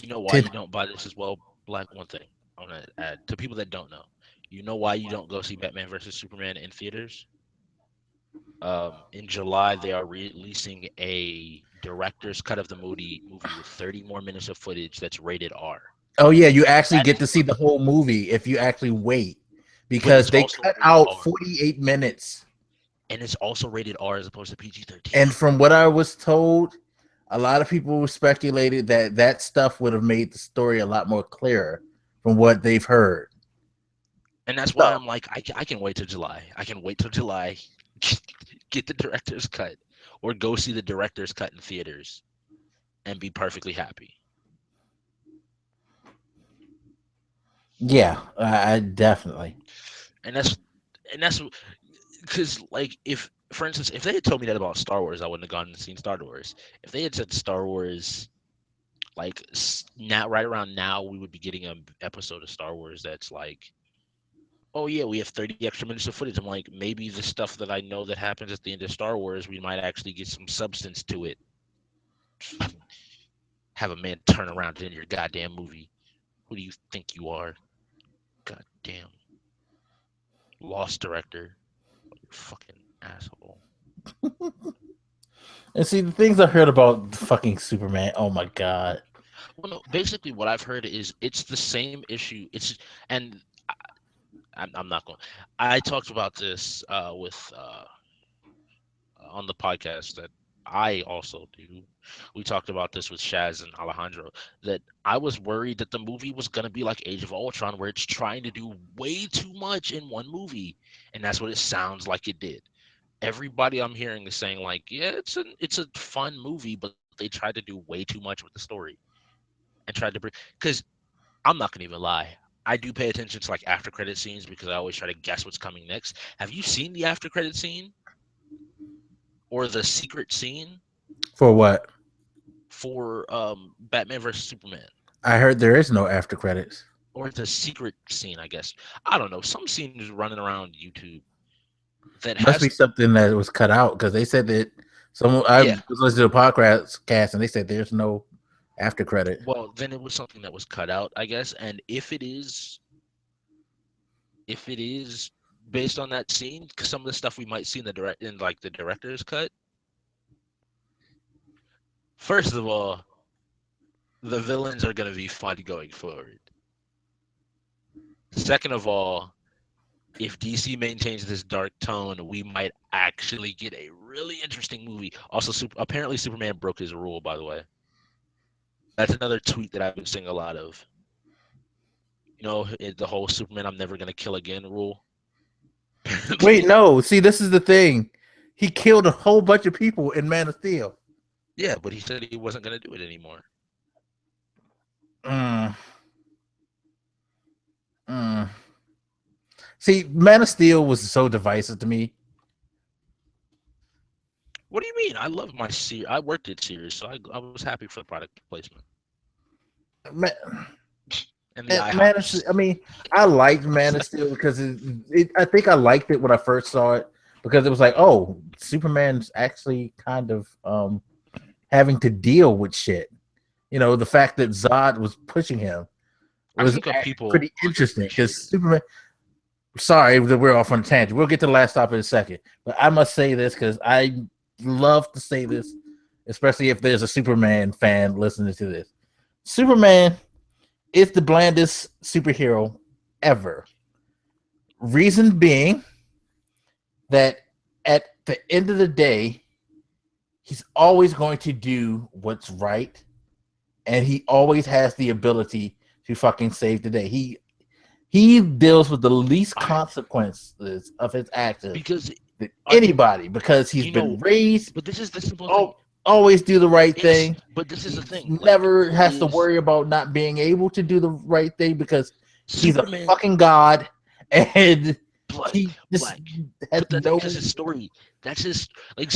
you know why 10. you don't buy this as well, Black? One thing I want to add to people that don't know. You know why you don't go see Batman versus Superman in theaters? In July, they are releasing a director's cut of the movie with 30 more minutes of footage that's rated R. Oh yeah, you actually That get is to see the whole movie if you actually wait, But because it's they also cut rated out R. 48 minutes. And it's also rated R as opposed to PG-13. And from what I was told, a lot of people speculated that that stuff would have made the story a lot more clearer from what they've heard. And that's why I'm like, I can wait till July. I can wait till July, get the director's cut, or go see the director's cut in theaters, and be perfectly happy. Yeah, I definitely. And that's because, like, if, for instance, if they had told me that about Star Wars, I wouldn't have gone and seen Star Wars. If they had said Star Wars, like, now, right around now, we would be getting an episode of Star Wars that's like, oh yeah, we have 30 extra minutes of footage. I'm like, maybe the stuff that I know that happens at the end of Star Wars, we might actually get some substance to it. Have a man turn around in your goddamn movie. Who do you think you are? Goddamn. Lost director. You fucking asshole. And see, the things I heard about fucking Superman, oh my god. Well, no, basically what I've heard is it's the same issue. And I'm not going. I talked about this with on the podcast that I also do. We talked about this with Shaz and Alejandro, that I was worried that the movie was going to be like Age of Ultron, where it's trying to do way too much in one movie, and that's what it sounds like it did. Everybody I'm hearing is saying like, yeah, it's a fun movie, but they tried to do way too much with the story and tried to bring, because I'm not gonna even lie, I do pay attention to like after credit scenes because I always try to guess what's coming next. Have you seen the after credit scene or the secret scene For what? for Batman versus Superman? I heard there is no after credits. Or the secret scene, I guess. I don't know. Some scene is running around YouTube that Must has be something that was cut out, because they said that I was listening to a podcast and they said there's no after credit. Well, then it was something that was cut out, I guess. And if it is based on that scene, because some of the stuff we might see in the director's cut. First of all, the villains are going to be fun going forward. Second of all, if DC maintains this dark tone, we might actually get a really interesting movie. Also, apparently Superman broke his rule, by the way. That's another tweet that I've been seeing a lot of. You know, the whole Superman I'm never going to kill again rule. Wait, no. See, this is the thing. He killed a whole bunch of people in Man of Steel. Yeah, but he said he wasn't going to do it anymore. See, Man of Steel was so divisive to me. What do you mean? I love my series. I worked at series, so I was happy for the product placement. Man, And the Man of Steel, I mean, I liked Man of Steel because I think I liked it when I first saw it, because it was like, oh, Superman's actually kind of having to deal with shit. You know, the fact that Zod was pushing him was pretty interesting, because Superman. Sorry that we're off on a tangent. We'll get to the last stop in a second, but I must say this because I love to say this, especially if there's a Superman fan listening to this. Superman is the blandest superhero ever. Reason being that at the end of the day, he's always going to do what's right, and he always has the ability to fucking save the day. He deals with the least consequences of his actions because anybody, because he's been raised. But this is the simple thing. Always do the right thing. But this is the thing. Never has to worry about not being able to do the right thing because he's a fucking god, and he just has no. That's his story. That's just like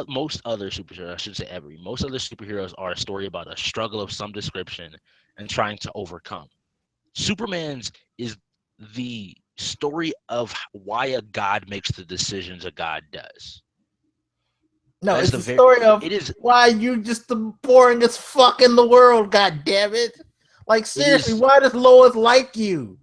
most other superheroes. I should say most other superheroes are a story about a struggle of some description and trying to overcome. Superman's is the story of why a god makes the decisions a god does. No, it's the story of why you just the boringest fuck in the world. God damn it! Like seriously, why does Lois like you?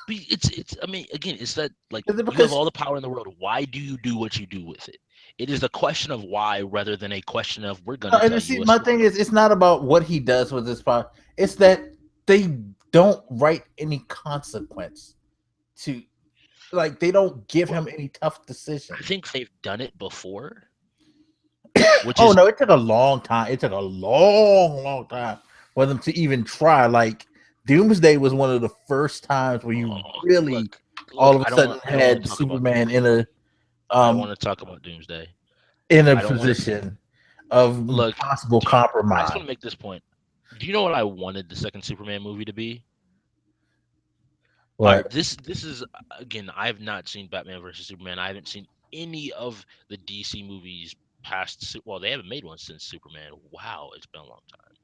It's. I mean, again, it's that like you have all the power in the world. Why do you do what you do with it? It is a question of why rather than a question of we're gonna And tell see, you a my story. thing is, it's not about what he does with this part. It's that they don't write any consequence to, like, they don't give Well, him any tough I decisions. think they've done it before, which Oh is no, it took a long time. It took a long time for them to even try. Like Doomsday was one of the first times where you really look, all look. of a sudden I don't want had to talk about Superman Doomsday. I don't um want to talk about Doomsday. in a I don't want to position of look. possible Do you, I just compromise. want to make this point. Do you know what I wanted the second Superman movie to be? All right, But this is again. I have not seen Batman versus Superman. I haven't seen any of the DC movies past. Well, they haven't made one since Superman. Wow, it's been a long time.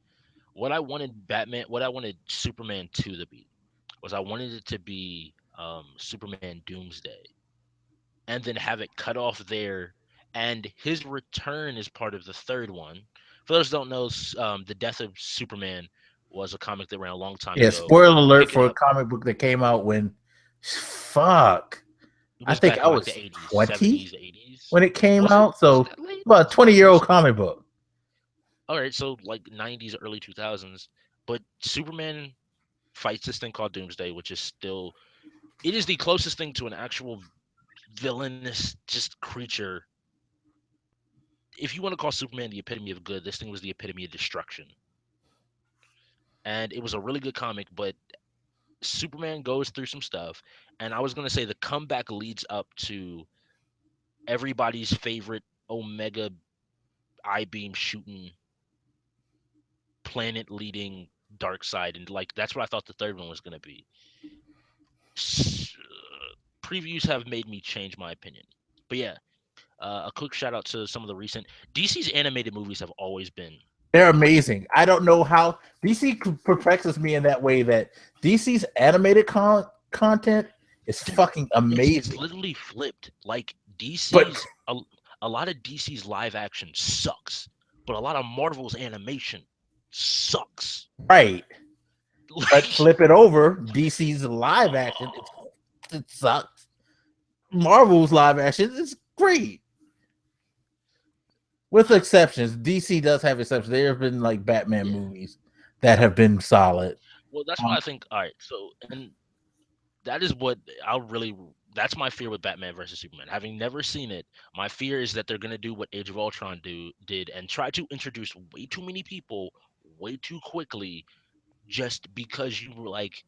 What I wanted Superman 2 to be was I wanted it to be Superman Doomsday, and then have it cut off there, and his return is part of the third one. For those who don't know, the death of Superman was a comic that ran a long time yeah, ago. spoiler alert Pick it for a up. comic book that came out when fuck. It I was think back I in like was the 80s, 20 70s, 80s. when it came Was it out. So that late? about a I don't think 20-year-old so. comic book. All right, so like 90s, early 2000s. But Superman fights this thing called Doomsday, which is still it is the closest thing to an actual villainous just creature. If you want to call Superman the epitome of good, this thing was the epitome of destruction. And it was a really good comic, but Superman goes through some stuff, and I was gonna say the comeback leads up to everybody's favorite Omega I beam shooting planet leading dark side, and like that's what I thought the third one was gonna be. Previews have made me change my opinion, but yeah, a quick shout out to some of the recent DC's animated movies have always been They're great. amazing. I don't know how DC perplexes me in that way that DC's animated content is They're, fucking it's amazing. literally flipped. Like But a lot of DC's live action sucks, but a lot of Marvel's animation sucks. right, but Like, flip it over, DC's live action, it sucks. Marvel's live action is great. With exceptions, DC does have exceptions. There have been like Batman yeah. movies that have been solid. Well, that's why I think. All right, so and that is what I'll really. That's my fear with Batman versus Superman. Having never seen it, my fear is that they're gonna do what Age of Ultron did and try to introduce way too many people way too quickly just because you were like,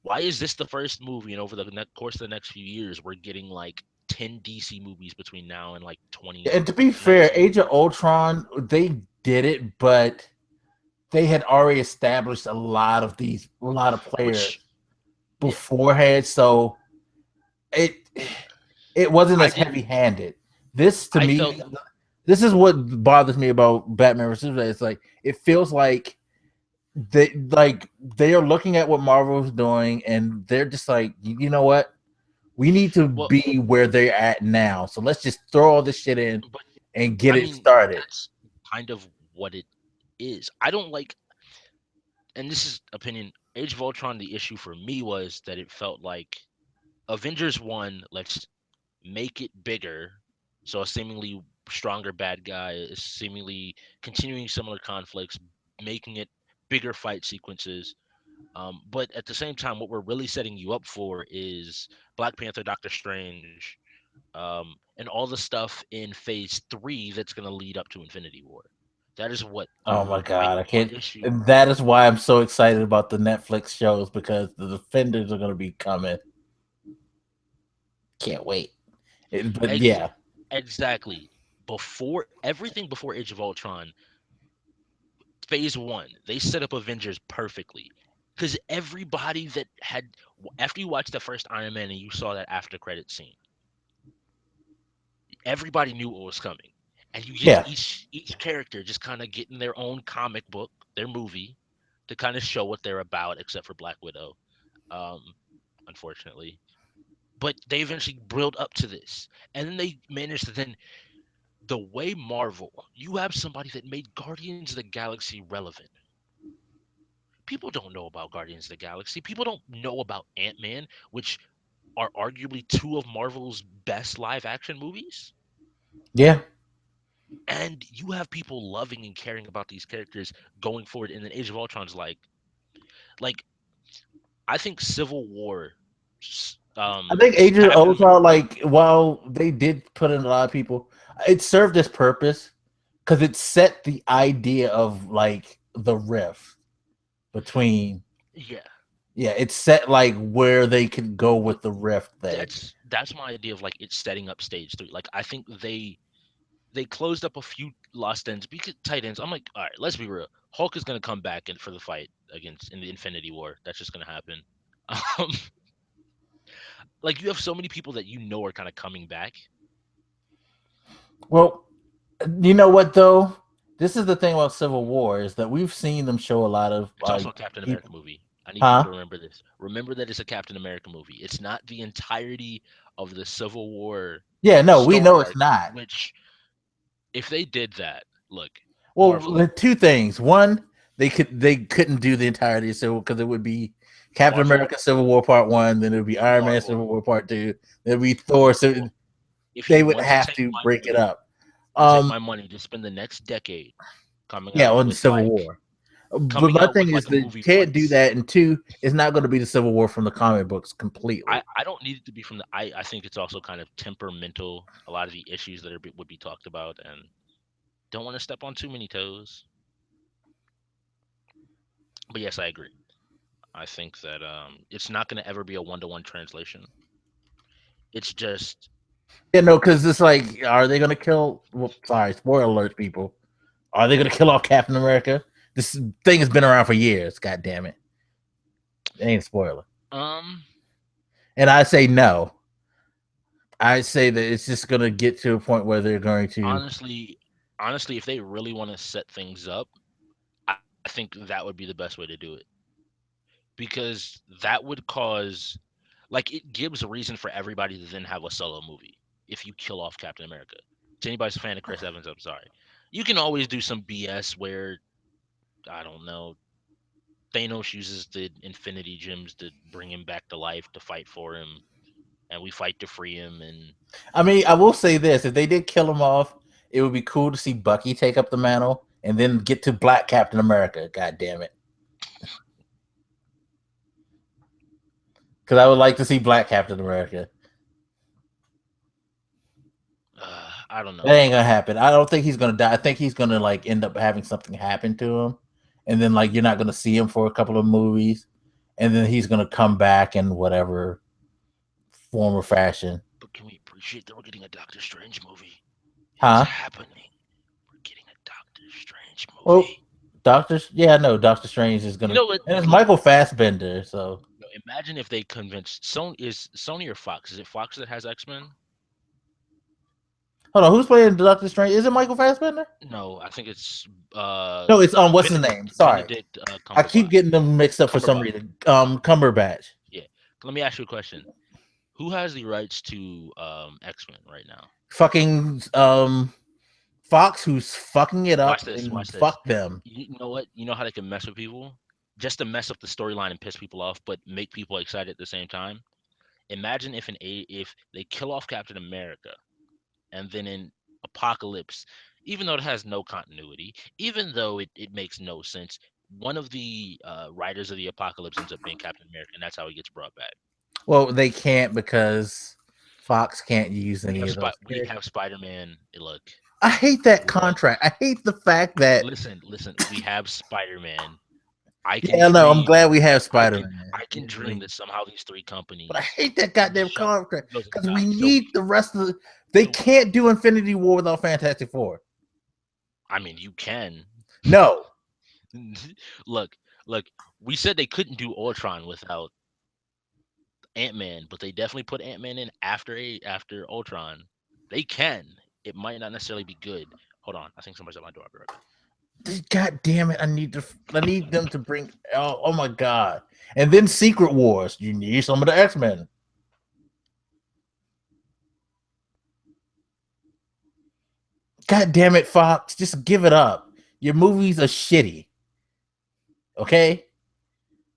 why is this the first movie? And over the course of the next few years, we're getting like 10 DC movies between now and like And to be fair, 2019. Age of Ultron, they did it, but they had already established a lot of players Which, yeah, beforehand, so it it wasn't I as didn't. heavy handed. This to I felt me, this is what bothers me about Batman vs. Superman. It's like it feels they are looking at what Marvel is doing, and they're just like, you know what, we need to well, be where they're at now. So let's just throw all this shit in but and get I it mean, started. that's kind of what it is. I don't like, and this is opinion. Age of Ultron. The issue for me was that it felt like Avengers One. Let's make it bigger. So a seemingly stronger bad guy is seemingly continuing similar conflicts, making it bigger fight sequences. But at the same time, what we're really setting you up for is Black Panther, Doctor Strange, and all the stuff in Phase 3 that's going to lead up to Infinity War. That is what Oh my my god, I one can't. issue. And that is why I'm so excited about the Netflix shows, because the Defenders are going to be coming. Can't wait. But Ex- yeah, exactly. Before everything before Age of Ultron, Phase 1, they set up Avengers perfectly. Because everybody that had, after you watched the first Iron Man and you saw that after credit scene, everybody knew what was coming, and you get yeah. each character just kind of getting their own comic book, their movie, to kind of show what they're about, except for Black Widow, um, unfortunately. But they eventually build up to this, and then they managed to then the way Marvel, you have somebody that made Guardians of the Galaxy relevant. People don't know about Guardians of the Galaxy. People don't know about Ant Man, which are arguably two of Marvel's best live action movies. Yeah. And you have people loving and caring about these characters going forward. And then Age of Ultron's like I think Civil War, I think Age of Captain Ultron, America. like, while they did put in a lot of people, it served its purpose because it set the idea of like the rift between. Yeah, Yeah, it set like where they could go with the rift thing. that's my idea of like it's setting up stage 3. Like I think they closed up a few lost ends, because tight ends. I'm like, all right, let's be real. Hulk is gonna come back in for the fight against in the Infinity War. That's just gonna happen. Um, like you have so many people that you know are kind of coming back. Well, you know what though? This is the thing about Civil War is that we've seen them show a lot of It's also a Captain America people. movie. I need Huh? people to remember this. Remember that it's a Captain America movie. It's not the entirety of the Civil War Yeah, no, we story know it's arc. not. Which, if they did that, look, Well, Marvel, the two things. One, they couldn't do the entirety of Civil because it would be Captain Marvel, America Civil War Part 1, then it would be Iron Man Marvel, Civil War Part 2, then it would be Thor. So Marvel. If they you would want to have take to my break it money, up. you take my money to spend the next decade coming Yeah, out on the with Civil War. But coming my out thing with is like a that movie can't do once. that, and two, it's not going to be the Civil War from the comic books completely. I don't need it to be from the. I think it's also kind of temperamental. A lot of the issues that would be talked about, and don't want to step on too many toes. But yes, I agree. I think that it's not going to ever be a one-to-one translation. It's just Yeah, no, because it's like, are they going to kill? Well, sorry, spoiler alert, people. Are they going to kill off Captain America? This thing has been around for years. God damn it! It ain't a spoiler. um And I say no. I say that it's just going to get to a point where they're going to. honestly, if they really want to set things up, I think that would be the best way to do it, because that would cause, like, it gives a reason for everybody to then have a solo movie if you kill off Captain America. To anybody's a fan of Chris Evans, I'm sorry. You can always do some BS where, I don't know, Thanos uses the Infinity Gems to bring him back to life to fight for him, and we fight to free him. And I mean, I will say this: if they did kill him off, it would be cool to see Bucky take up the mantle and then get to Black Captain America. God damn it! Because I would like to see Black Captain America. I don't know. That ain't gonna happen. I don't think he's gonna die. I think he's gonna like end up having something happen to him, and then like you're not gonna see him for a couple of movies, and then he's gonna come back in whatever form or fashion. But can we appreciate that we're getting a Doctor Strange movie? Huh? It's happening. We're getting a Doctor Strange movie. Well, Doctor Strange is gonna. You know what? And it's Michael Fassbender, so. Imagine if they convinced Sony. Is Sony or Fox? Is it Fox that has X-Men? Hold on, who's playing Doctor Strange? Is it Michael Fassbender? No, I think it's No, it's what's his name? Sorry, I keep getting them mixed up for some reason. Cumberbatch. Yeah. Let me ask you a question. Who has the rights to X-Men right now? Fucking Fox, who's fucking it up. Watch this. Fuck them. You know what? You know how they can mess with people? Just to mess up the storyline and piss people off, but make people excited at the same time. Imagine if if they kill off Captain America, and then in Apocalypse, even though it has no continuity, even though it makes no sense, one of the writers of the Apocalypse ends up being Captain America, and that's how he gets brought back. Well, they can't because Fox can't use any of those. We have Spider-Man. Look, I hate that contract. I hate the fact that. Listen. We have Spider-Man. I'm glad we have Spider-Man. I can dream that somehow these three companies. But I hate that goddamn contract because we need the rest of the. They can't do Infinity War without Fantastic Four. I mean, you can. No. Look. We said they couldn't do Ultron without Ant-Man, but they definitely put Ant-Man in after Ultron. They can. It might not necessarily be good. Hold on, I think somebody's at my door. I'll be right back. God damn it! I need them to bring. Oh my god! And then Secret Wars. You need some of the X-Men. God damn it, Fox! Just give it up. Your movies are shitty. Okay,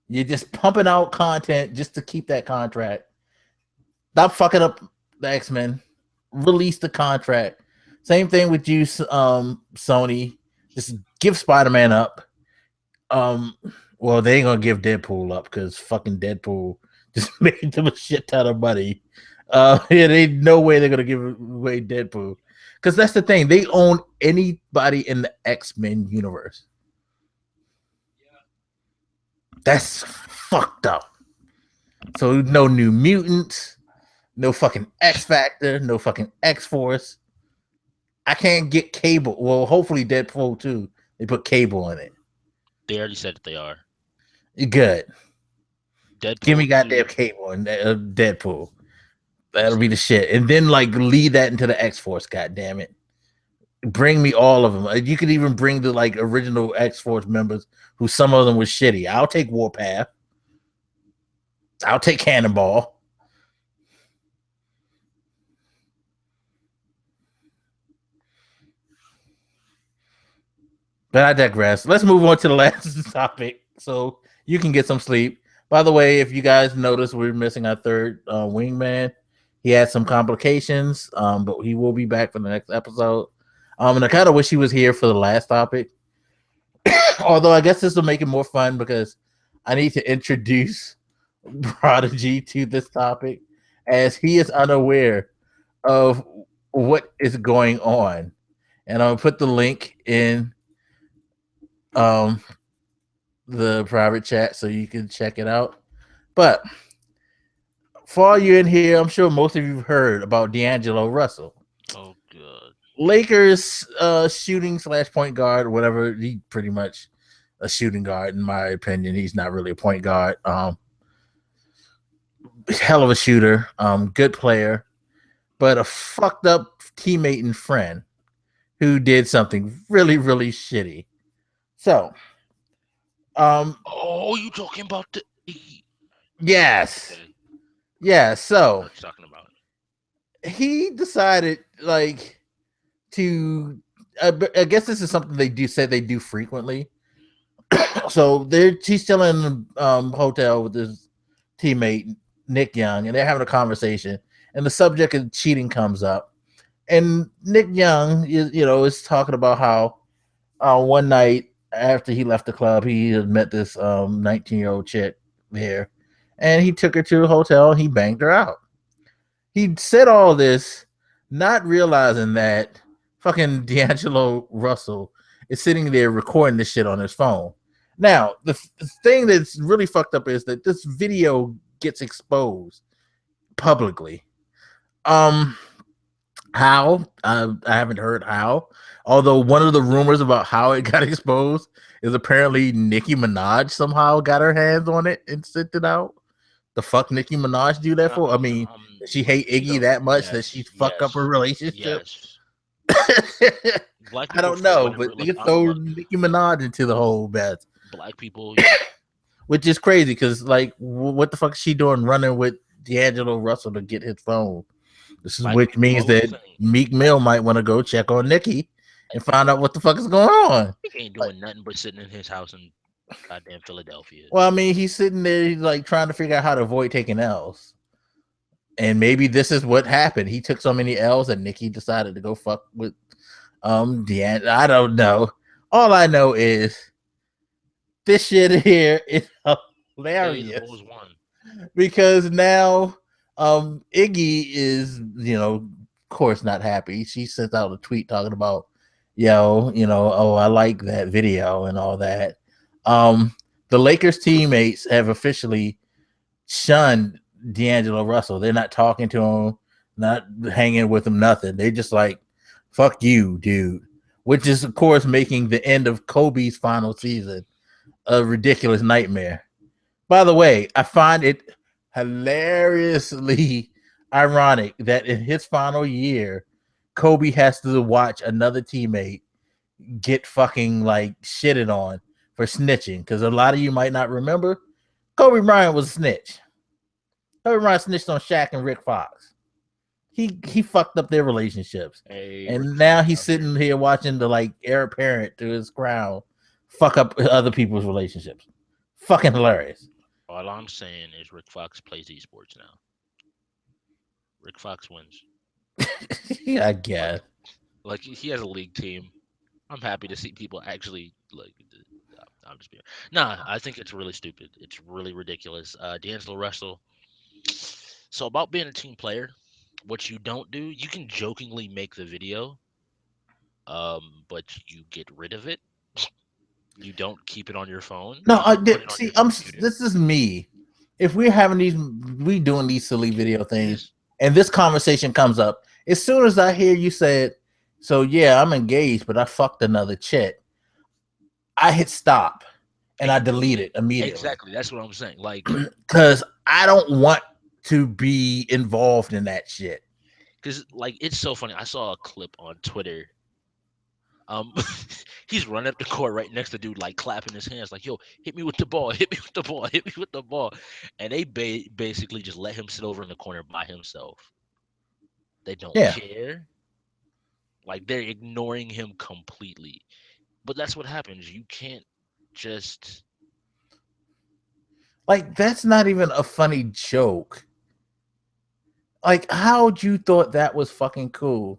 you're just pumping out content just to keep that contract. Stop fucking up the X-Men. Release the contract. Same thing with you, Sony. Just give Spider-Man up. Well, they ain't gonna give Deadpool up because fucking Deadpool just made them a shit ton of money. Yeah, they no way they're gonna give away Deadpool because that's the thing. They own anybody in the X-Men universe. That's fucked up. So no New Mutants, no fucking X Factor, no fucking X Force. I can't get Cable. Well, hopefully Deadpool 2. They put Cable in it. They already said that they are. Good. Deadpool Give me goddamn 2. Cable and Deadpool. That'll be the shit. And then like lead that into the X Force. God damn it. Bring me all of them. You could even bring the like original X Force members, who some of them was shitty. I'll take Warpath. I'll take Cannonball. But I digress. Let's move on to the last topic so you can get some sleep. By the way, if you guys notice, we're missing our third wingman. He had some complications, but he will be back for the next episode. And I kind of wish he was here for the last topic. Although I guess this will make it more fun because I need to introduce Prodigy to this topic as he is unaware of what is going on. And I'll put the link in the private chat so you can check it out. But for all you in here, I'm sure most of you have heard about D'Angelo Russell. Oh god. Lakers shooting / point guard, whatever. He pretty much a shooting guard, in my opinion. He's not really a point guard. Hell of a shooter, good player, but a fucked up teammate and friend who did something really, really shitty. So, oh, you talking about the? Yes, Okay. yeah. So What you talking about? he decided like to. I guess this is something they do frequently. So he's still in the hotel with his teammate Nick Young, and they're having a conversation, and the subject of cheating comes up, and Nick Young is talking about how one night after he left the club, he had met this 19-year-old chick there, and he took her to a hotel and he banged her out. He said all this, not realizing that fucking D'Angelo Russell is sitting there recording this shit on his phone. Now, the thing that's really fucked up is that this video gets exposed publicly. How? I haven't heard how. Although one of the rumors about how it got exposed is apparently Nicki Minaj somehow got her hands on it and sent it out. The fuck Nicki Minaj do that for? I mean, does she hate Iggy that much that she fuck up her relationship? Yes. I don't know, but you throw Nicki Minaj into the whole mess. Black people, which is crazy because, like, what the fuck is she doing running with D'Angelo Russell to get his phone? This is which means that Meek Mill might want to go check on Nicki and find out what the fuck is going on. He ain't doing nothing but sitting in his house in goddamn Philadelphia. Well, I mean, he's sitting there, he's like trying to figure out how to avoid taking L's. And maybe this is what happened. He took so many L's and Nicki decided to go fuck with D'Angelo. I don't know. All I know is this shit here is hilarious because now Iggy is, of course, not happy. She sent out a tweet talking about, oh, I like that video and all that. The Lakers teammates have officially shunned D'Angelo Russell. They're not talking to him, not hanging with him, nothing. They just like, fuck you, dude. Which is, of course, making the end of Kobe's final season a ridiculous nightmare. By the way, I find it hilariously ironic that in his final year, Kobe has to watch another teammate get fucking like shitted on for snitching. Because a lot of you might not remember, Kobe Bryant was a snitch. Kobe Bryant snitched on Shaq and Rick Fox. He fucked up their relationships. And now he's sitting here watching the like heir apparent to his crown fuck up other people's relationships. Fucking hilarious. All I'm saying is Rick Fox plays esports now. Rick Fox wins. I guess. Like he has a league team. I'm happy to see people actually like. I'm just being. Nah, I think it's really stupid. It's really ridiculous. D'Angelo Russell. So about being a team player, what you don't do, you can jokingly make the video, but you get rid of it. You don't keep it on your phone. No, You I don't put did it on see. your computer. This is me. If we're having we doing these silly video things, Yes. and this conversation comes up, as soon as I hear you said, "So yeah, I'm engaged, but I fucked another chick," I hit stop and I delete it immediately. Exactly. That's what I'm saying. Like, because I don't want to be involved in that shit. because like it's so funny. I saw a clip on Twitter. Um, he's running up the court right next to dude, like clapping his hands, like, "Yo, hit me with the ball, hit me with the ball, hit me with the ball," and they basically just let him sit over in the corner by himself. They don't Yeah. care. Like they're ignoring him completely. But that's what happens. You can't just Like, that's not even a funny joke. Like, how'd you thought that was fucking cool?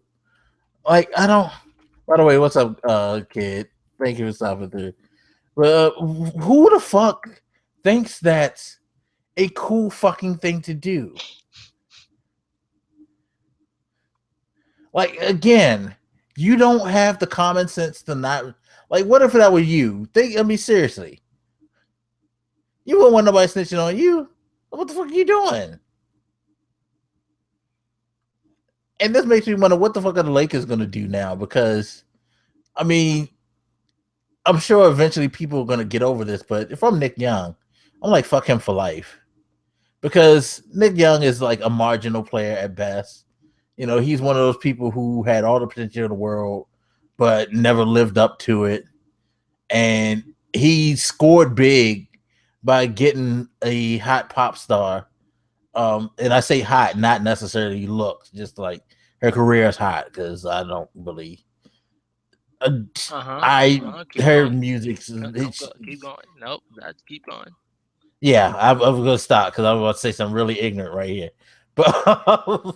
Like, I don't. By the way, what's up, kid? Thank you for stopping through. But who the fuck thinks that's a cool fucking thing to do? Like, again, you don't have the common sense to not. Like, what if that were you? I mean, seriously. You wouldn't want nobody snitching on you. What the fuck are you doing? And this makes me wonder what the fuck are the Lakers going to do now? Because, I mean, I'm sure eventually people are going to get over this. But if I'm Nick Young, I'm like, fuck him for life. Because Nick Young is like a marginal player at best. You know, he's one of those people who had all the potential in the world, but never lived up to it. And he scored big by getting a hot pop star. And I say hot, not necessarily looks, just like her career is hot because I don't really. Keep Her going. music. Keep going. Nope, that's keep going. Yeah, I'm gonna stop because I'm about to say something really ignorant right here. But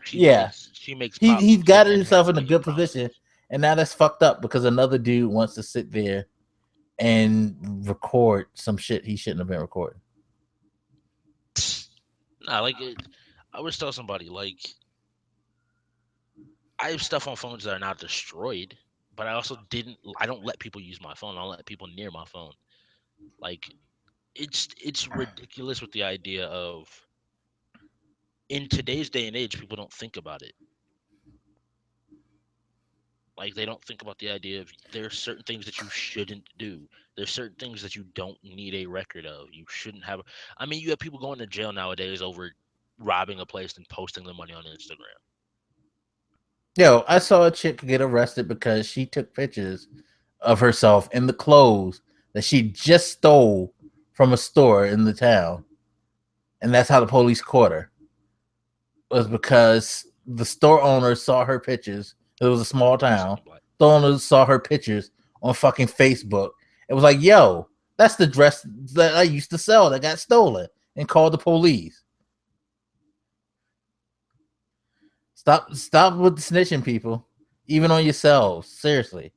She makes pop he's music got and himself has in a good position, and now that's fucked up because another dude wants to sit there and record some shit he shouldn't have been recording. Nah, like it, I was tell somebody like I have stuff on phones that are not destroyed, but I also didn't. I don't let people use my phone. I don't let people near my phone. Like it's ridiculous with the idea of in today's day and age, people don't think about it. Like they don't think about the idea of there's certain things that you shouldn't do. There's certain things that you don't need a record of. You shouldn't have. I mean, you have people going to jail nowadays over robbing a place and posting the money on Instagram. Yo, I saw a chick get arrested because she took pictures of herself in the clothes that she just stole from a store in the town. And that's how the police caught her. It was because the store owner saw her pictures. It was a small town. The owner saw her pictures on fucking Facebook. It was like, yo, that's the dress that I used to sell that got stolen, and called the police. Stop with the snitching, people. Even on yourselves. Seriously.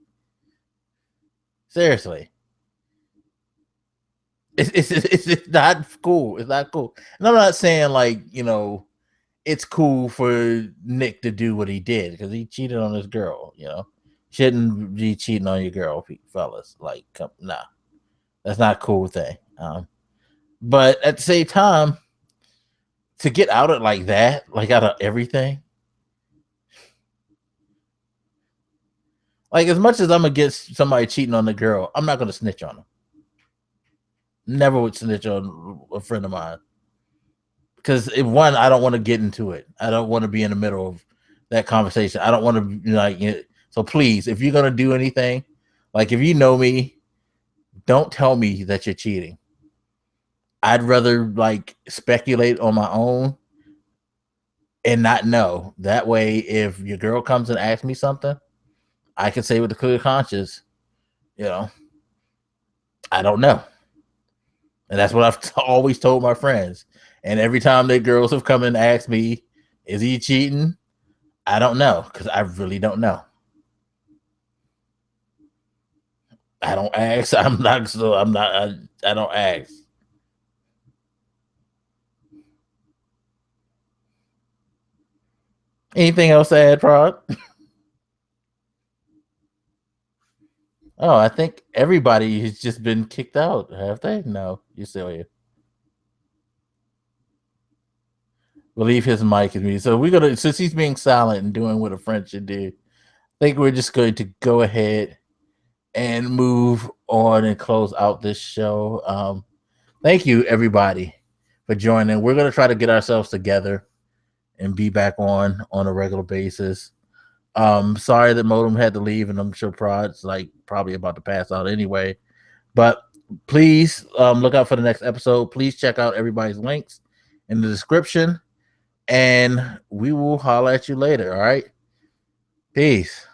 It's not cool. It's not cool. And I'm not saying like, you know, it's cool for Nick to do what he did because he cheated on his girl, you know. Shouldn't be cheating on your girl, fellas. Like, nah. That's not a cool thing. But at the same time, to get out of like that, like out of everything, like as much as I'm against somebody cheating on the girl, I'm not gonna snitch on them. Never would snitch on a friend of mine. Because if one, I don't want to get into it. I don't want to be in the middle of that conversation. I don't want to be like, so please, if you're gonna do anything, like if you know me, don't tell me that you're cheating. I'd rather like speculate on my own and not know. That way, if your girl comes and asks me something, I can say with a clear conscience, you know, I don't know. And that's what I've always told my friends. And every time their girls have come and asked me, is he cheating? I don't know, because I really don't know. I don't ask. I'm not. So I'm not. I don't ask. Anything else to add, Prod? Oh, I think everybody has just been kicked out, have they? No, you're still here. Believe his mic is muted. So we're gonna, since he's being silent and doing what a French should do, I think we're just going to go ahead and move on and close out this show. Thank you, everybody, for joining. We're gonna try to get ourselves together and be back on a regular basis. Sorry that Modem had to leave, and I'm sure Prod's like probably about to pass out anyway. But please look out for the next episode. Please check out everybody's links in the description, and we will holler at you later. All right, peace.